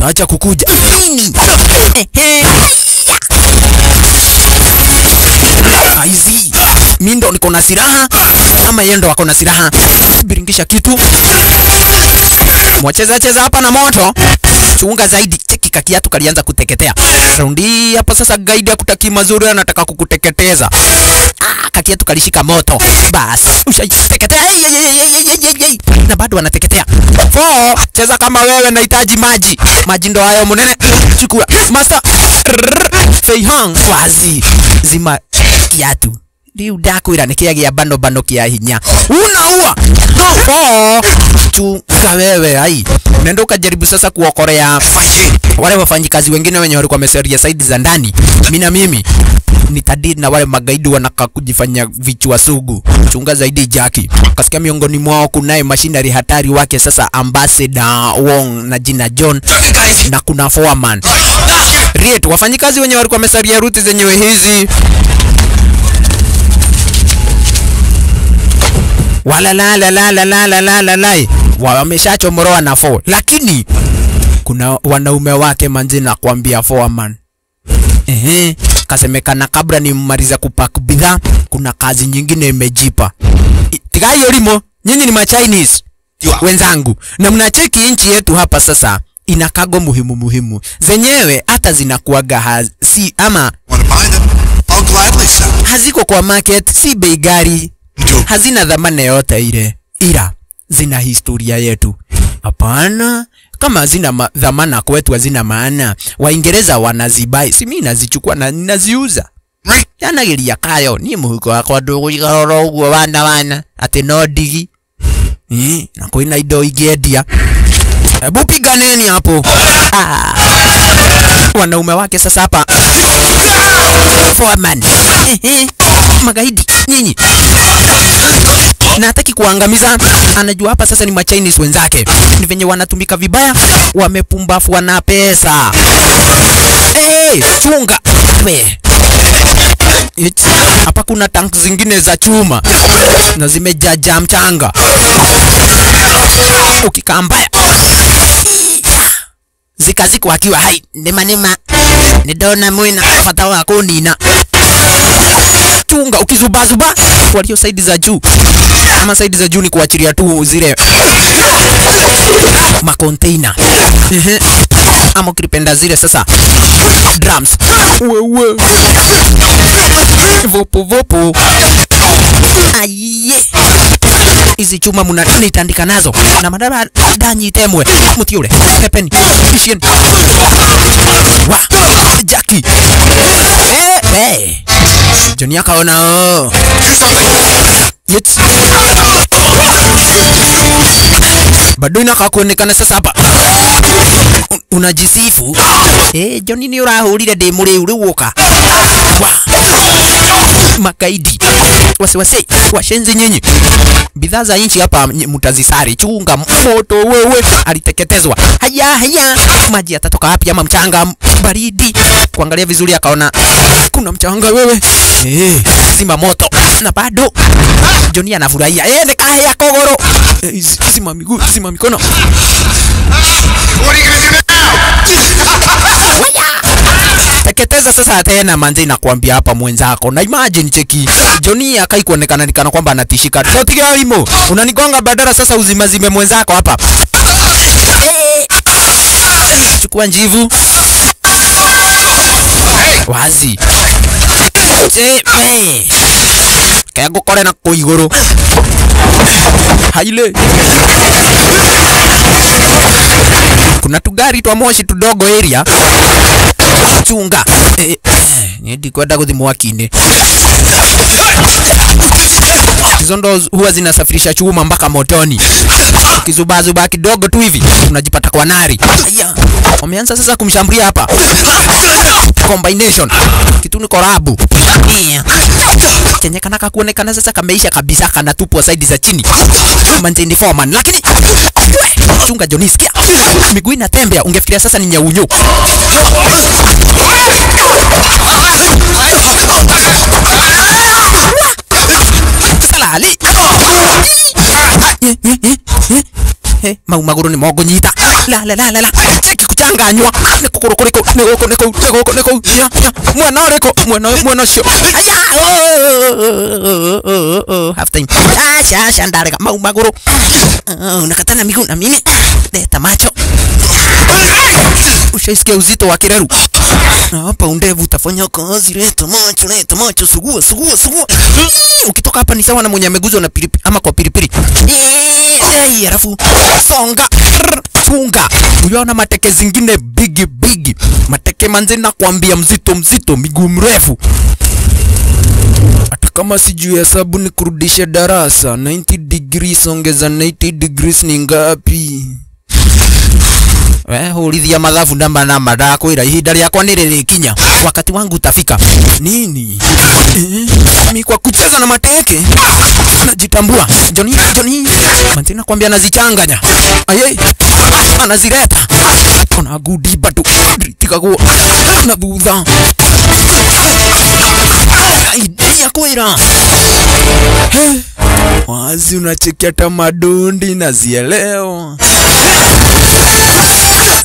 Acha kukuja. Nini? Aizi. Mimi ndo niko na silaha ama yeye ndo ako na silaha? Biringisha kitu. Mwacheza hapa na moto. Chunga zaidi, cheki kakiatu kalianza kuteketea. Raundi hapa sasa guide ya kutaki mazuri anataka kukuteketeza. Kakiatu kalishika moto. Bas, ushaiteketea. Na bado anateketea. 4, cheza kama wewe, nahitaji maji. Maji ndo hayo munene. Chukua. Master Fei Hang wazi. Zima kiatu. Ndiu dakwira nikiagia bando kia hinya. Unaua. Chunga wewe ai. Nenda ukajaribu sasa kuokorea wale wafanyikazi wengine wenye walikuwa wameseria saidi za ndani. Mimi nitadili na wale magaidi wanaka kujifanya vichwa sugu. Chunga zaidi Jackie. Kasikia miongoni mwao kunaye machinery hatari wake sasa Ambassador Wong na jina John na kuna Foreman. Riet wafanyikazi wenye walikuwa wameseria ruti zenyewe hizi. Wala wameshachomoroa na 4, lakini kuna wanaume wake manzi na kuambia Foreman. Kasemekana kabla ni mmaliza kupack bidhaa kuna kazi nyingine imejipa. Tigayo limo, nyinyi ni ma Chinese wenzangu na mnacheki nchi yetu hapa sasa ina kago muhimu zenyewe hata zinakuaga si ama haziko kwa market, si bei gari, hazina dhamana yote ile, ila zina historia yetu. Hapana, kama hazina dhamana kwetu, hazina maana. Waingereza wanazibai, si mimi nazichukua na ninaziuza. Yanageria kayo ni muhuko wako ndogo igaroro ugo wana ati no digi. Na koina indo igedia. Hebu piganeni hapo. Wanaume wake sasa hapa. Foreman. Magaidi nyinyi. Na hataki kuangamiza, anajua hapa sasa ni ma Chinese wenzake. Ni venye wanatumika vibaya, wamepumbafu wana pesa. Chunga. Hapa kuna tank zingine za chuma na zimejaja mchanga. Ukikaa mbaya zikaziko akiwa hai nema nidona mwina fata wako nina. Chunga ukizubazuba walio saidi za juu. Ama saidi za juu ni kuachilia tu zile makontainer. Ama ukipenda zile sasa drums. Wewe vopo aye hizi chuma mnanitandika nazo na madara danyi temwe mti ule pepeni ishien wa Jackie. Johnny akaona bado inaka kuonekana sasa hapa. Unajisifu Johnny ni urahurire ndi muri uriwoka makaidi wasiwasi washenzi nyinyi. Bidhaa za nchi hapa mtazisari. Chunga moto wewe, aliteketezwa. Haya maji yatatoka wapi ama mchanga baridi? Kuangalia vizuri akaona kuna mchanga wewe. Zima moto na bado Johnny anafurahia. Nikahe ya kogoro. Zima miguu, zima mikono. Teketeza sasa tena manzi na kuambia hapa mwenzako. Na imagine cheki Johnny akai kuonekana nikana kwamba anatishika. Totiga limo. Unanigonga badala sasa uzimazime mwenzako hapa. Chukua njivu. Wazi. Kaya gukore na kuiguru. Haile. Kuna tugari twa moshi tudogo area. Chunga. Nidi kwenda kuthimwa wakini. Hizo ndo huwa zinasafirisha chuma mpaka motoni. Kizubazuba kidogo tu hivi unajipata kwa nari. Haya. Wameanza sasa kumshambulia hapa. Combination. Kitu ni korabu. Chenye kanaka kuonekana sasa kameisha kabisa, kana tupwa side za chini. Manzini foreman. Lakini chunga Johnny, sikia. Miguu inatembea, ungefikiria sasa ni nyaunyo. Salali. Maguru ni mogo nyita. La. Cheki kuchanganywa. Neko. Mwana sho. Aya. Half time. Asha ndarega maguru. Nakatana miguu na mimi. Leta macho. Ushaisikia uzito wa kireru. Hapa undevu utafanya kazi. Leta macho. Sugua. Ukitoka hapa ni sawa na mwenye ameguzwa na pilipili ama kwa pilipili. Alafu songa funga. Unaona mateke zingine big. Mateke manze na kuambia mzito, miguu mrefu. Hata kama sijui hesabu ni kurudisha darasa. 90 degrees ongeza 90 degrees ni ngapi? Hulithia madhafu namba da kwira ihinda riakwa niririkinya. Wakati wangu utafika. Nini? Mimi kwa kucheza na mateke najitambua. Johnny manzi nakwambia anazichanganya. Aye. Anazileta. Ona gudi bado. Tikago na budha. Idea kwira. Wazi unachekia tamadundi na zielewa.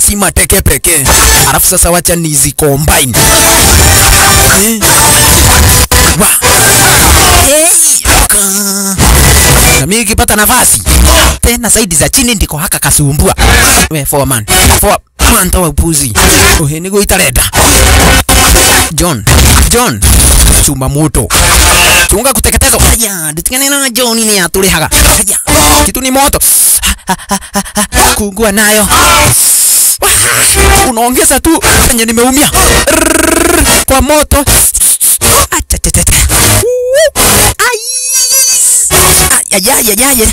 Si mateke peke. Alafu sasa wacha nizi combine. Na mimi nikipata nafasi tena saidi za chini ndiko haka kasumbua. We foreman toa upuzi. Ni goitareda. John chuma moto. Chunga kuteketeza. Haya, nditikane na John ni atulihaga. Haya. Kitu ni moto. Kungua nayo. Unaongeza tu penye nimeumia. Kwa moto. Ayaye.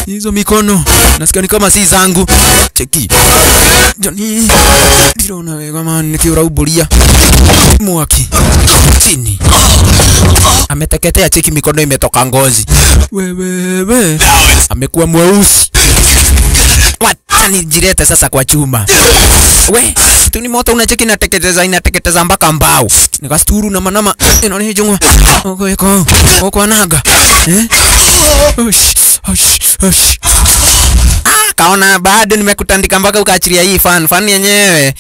Hizo mikono nasikia ni kama si zangu. Cheki Johnny, ndio naweka maana nikiura ubulia mwaki chini. Ameteketea. Cheki mikono imetoka ngozi. Wewe amekuwa mweusi. Wacha nijirete sasa kwa chuma. We, kitu ni moto unacheki inateketeza mpaka mbao. Nikasturu na manama inaone jungwa. Oko anaga. Kaona bado nimekutandika mpaka ukaachilia hii fan yenyewe.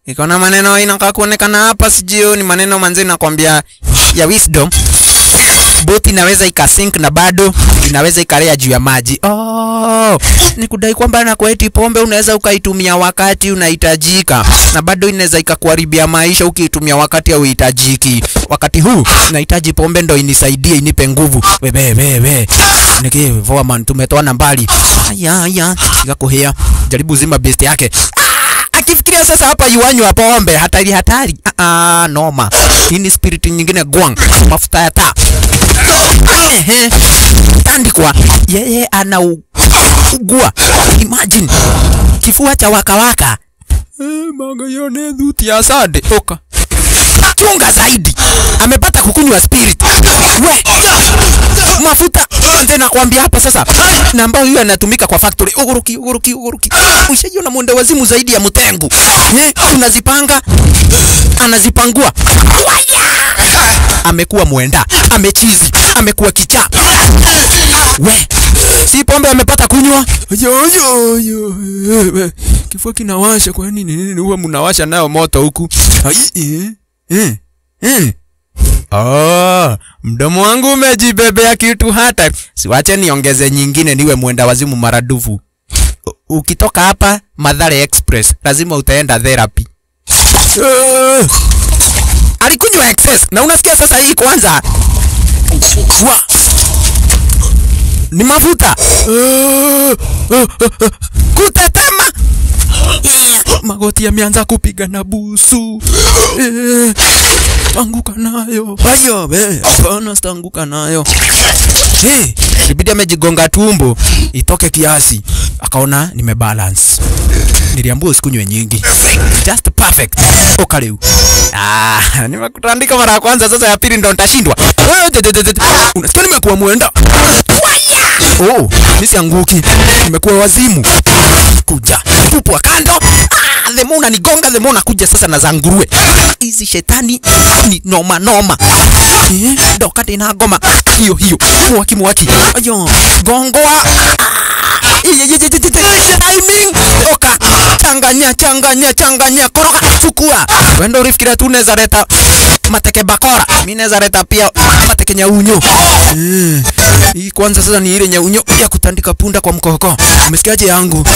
Iko na maneno inakaa kuonekana hapa, sijui ni maneno manze nakwambia ya wisdom. Boti inaweza ikasink na bado inaweza ikalea juu ya maji. Ni kudai kwamba na kwa eti pombe unaweza ukaitumia wakati unahitajika na bado inaweza ikakuharibia maisha ukiitumia wakati hauhitajiki. Wakati huu nahitaji pombe ndo inisaidie, inipe nguvu. Wewe. Niki foreman tumetoana mbali. Haya, sikakuhea. Jaribu zima best yake. Akifikiria sasa hapa yuanywa pombe hatari. Noma. Hii ni spirit nyingine gwang. Mafuta ya taa. tandikwa yeye anaugua. Imagine kifua cha waka magayone dhuti ya sade oka chunga zaidi, amepata kukunywa spirit. We mafuta tena kuambia hapa sasa, na ambao hiyo anatumika kwa factory. Uguruki ushajiona mwenda wazimu zaidi ya mtengu. Unazipanga anazipangua. Amekuwa mwenda, amechizi, amekuwa kichaa. We si pombe amepata kunywa. Kifua kinawasha. Kwa nini huwa mnawasha nayo moto huku? Mdomo wangu umejibebea kitu hata. Siwache niongeze nyingine niwe mwenda wazimu maradufu. Ukitoka hapa Mathare Express lazima utaenda therapy. Alikunywa excess na unasikia sasa hii kwanza. Ni mafuta. Kutetema. Magoti yameanza kupiga na busu. Anguka nayo. Hayo hapana, stanguka nayo. Ibidi amejigonga tumbo itoke kiasi. Akaona nimebalance. Niliambiwa usikunywe nyingi. Just perfect. Okaleu. Nimekutandika mara ya kwanza, sasa ya pili ndo nitashindwa. Unasikia nimekuwa mwenda. Nisianguki. Nimekuwa wazimu. Kuja. Tupwa kando. The more nigonga the more nakuja sasa na zanguruwe. Hizi shetani ni noma. Dokati na ngoma. Hiyo. Mwaki. Ayo. Gongoa. Timing. Oka. Changanya. Koroka. Chukua. Wendo ulifikiria tu unaweza leta mateke bakora. Mimi naweza leta pia mateke nyaunyo. Hii kwanza sasa ni ile nyaunyo ya kutandika punda kwa mkoko. Umesikiaje yangu?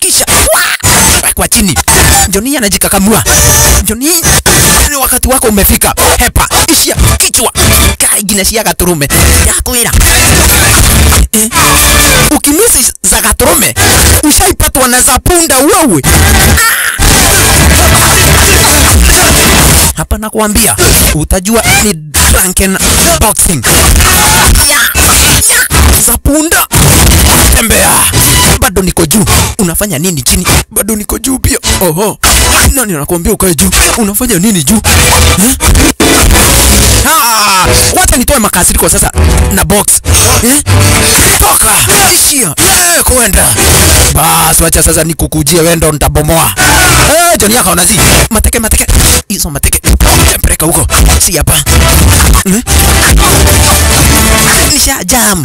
Kisha kwa chini. Johnny anajikakamua. Johnny, wakati wako umefika. Hepa, ishia kichwa. Kai ginashia gaturume. Yakwira. Ukimisi za gaturume, ushaipatwa na za punda wewe. Hapa nakuambia, utajua ni drunken boxing. Za punda. Tembea. Bado niko juu. Unafanya nini chini? Bado niko juu pia. Nani anakuambia ukae juu? Unafanya nini juu? Wacha nitoe makasiriko sasa na box. Toka. Ishia. Kwenda. Bas, wacha sasa nikukujie wendo nitabomoa. Johnny akaona zi. Mateke. Hizo mateke. Peleka huko. Si hapa. Nisha jam.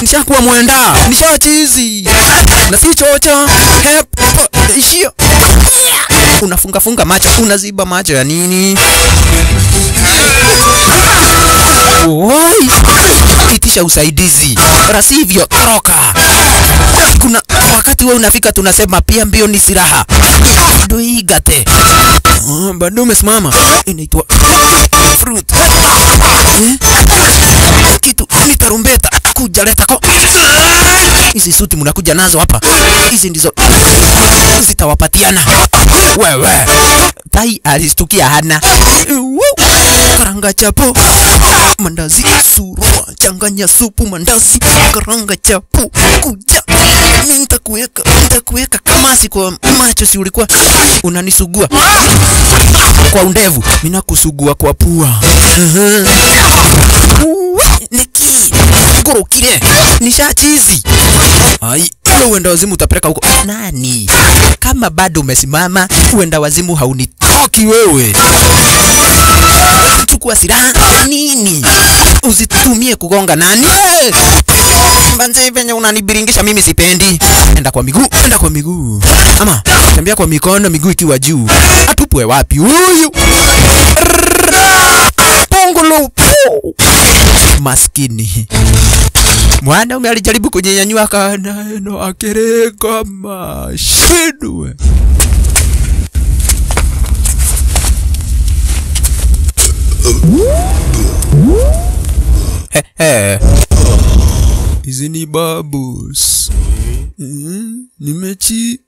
Nisha kuwa mwenda. Nisha chizi. Na si chocha. Ishia. Unafunga macho. Unaziba macho ya nini? Oi. Itisha usaidizi. Rasivyo toroka. Kuna wakati wewe unafika tunasema pia mbio ni silaha. Doigate. Bado umesimama. Inaitwa fruit. Kitu ni tarumbeta. Kuja leta ko. Hizi suti mnakuja nazo hapa. Hizi ndizo zitawapatiana. Wewe. Tai alistukia hana. Karanga chapo. Mandazi surua. Changanya supu mandazi. Karanga chapo. Kuja. Nitakuweka kamasi kwa macho, si ulikuwa unanisugua kwa undevu, mimi nakusugua kwa pua. Niki gorokire nishachizi. Uenda wazimu utapeleka huko nani? Kama bado umesimama, uenda wazimu haunitoki wewe. Chukua silaha nini? Usitumie kugonga nani? Banze venye unanibiringisha mimi sipendi. Enda kwa miguu. Ama tembea kwa mikono, miguu ikiwa juu. Atupwe wapi huyu? Pongolo. Maskini. Mwanaume alijaribu kunyanyua kana akereka mashidwe. Hizi ni babus. Nimechi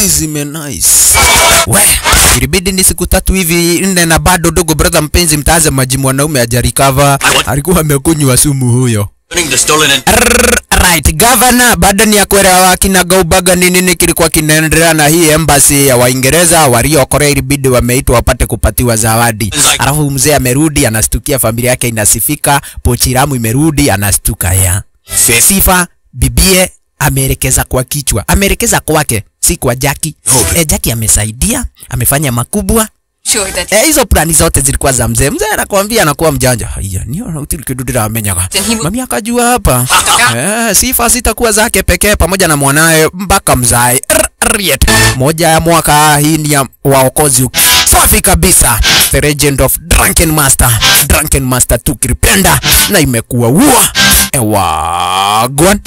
zime nice. Ilibidi ni siku 3 hivi 4 na bado dogo brother mpenzi mtaanza maji mwanaume hajarecover. Alikuwa amekunywa sumu huyo. The stolen Right, governor bado ni akwera kinagaubaga nini kilikuwa kinaendelea na hii embassy ya Waingereza waliokorea ilibidi wameitwa wapate kupatiwa zawadi. Alafu mzee amerudi anastukia familia yake inasifika, Pochiramu imerudi anastuka ya. Sifa bibie ameelekeza kwa kichwa. Ameelekeza kwake, si kwa Jackie. Jackie amesaidia, amefanya makubwa. Sure that Hizo plani zote zilikuwa za mzee. Mzee anakuambia anakuwa mjanja. Haya, ni utili kidudira amenyaga. Mami akajua hapa. Sifa sitakuwa zake pekee pamoja na mwanae mpaka mzae. Moja ya mwaka hii ni ya waokozi. Safi kabisa. The Legend of Drunken Master. Drunken Master tukipenda na imekuwa Ewa Gwan.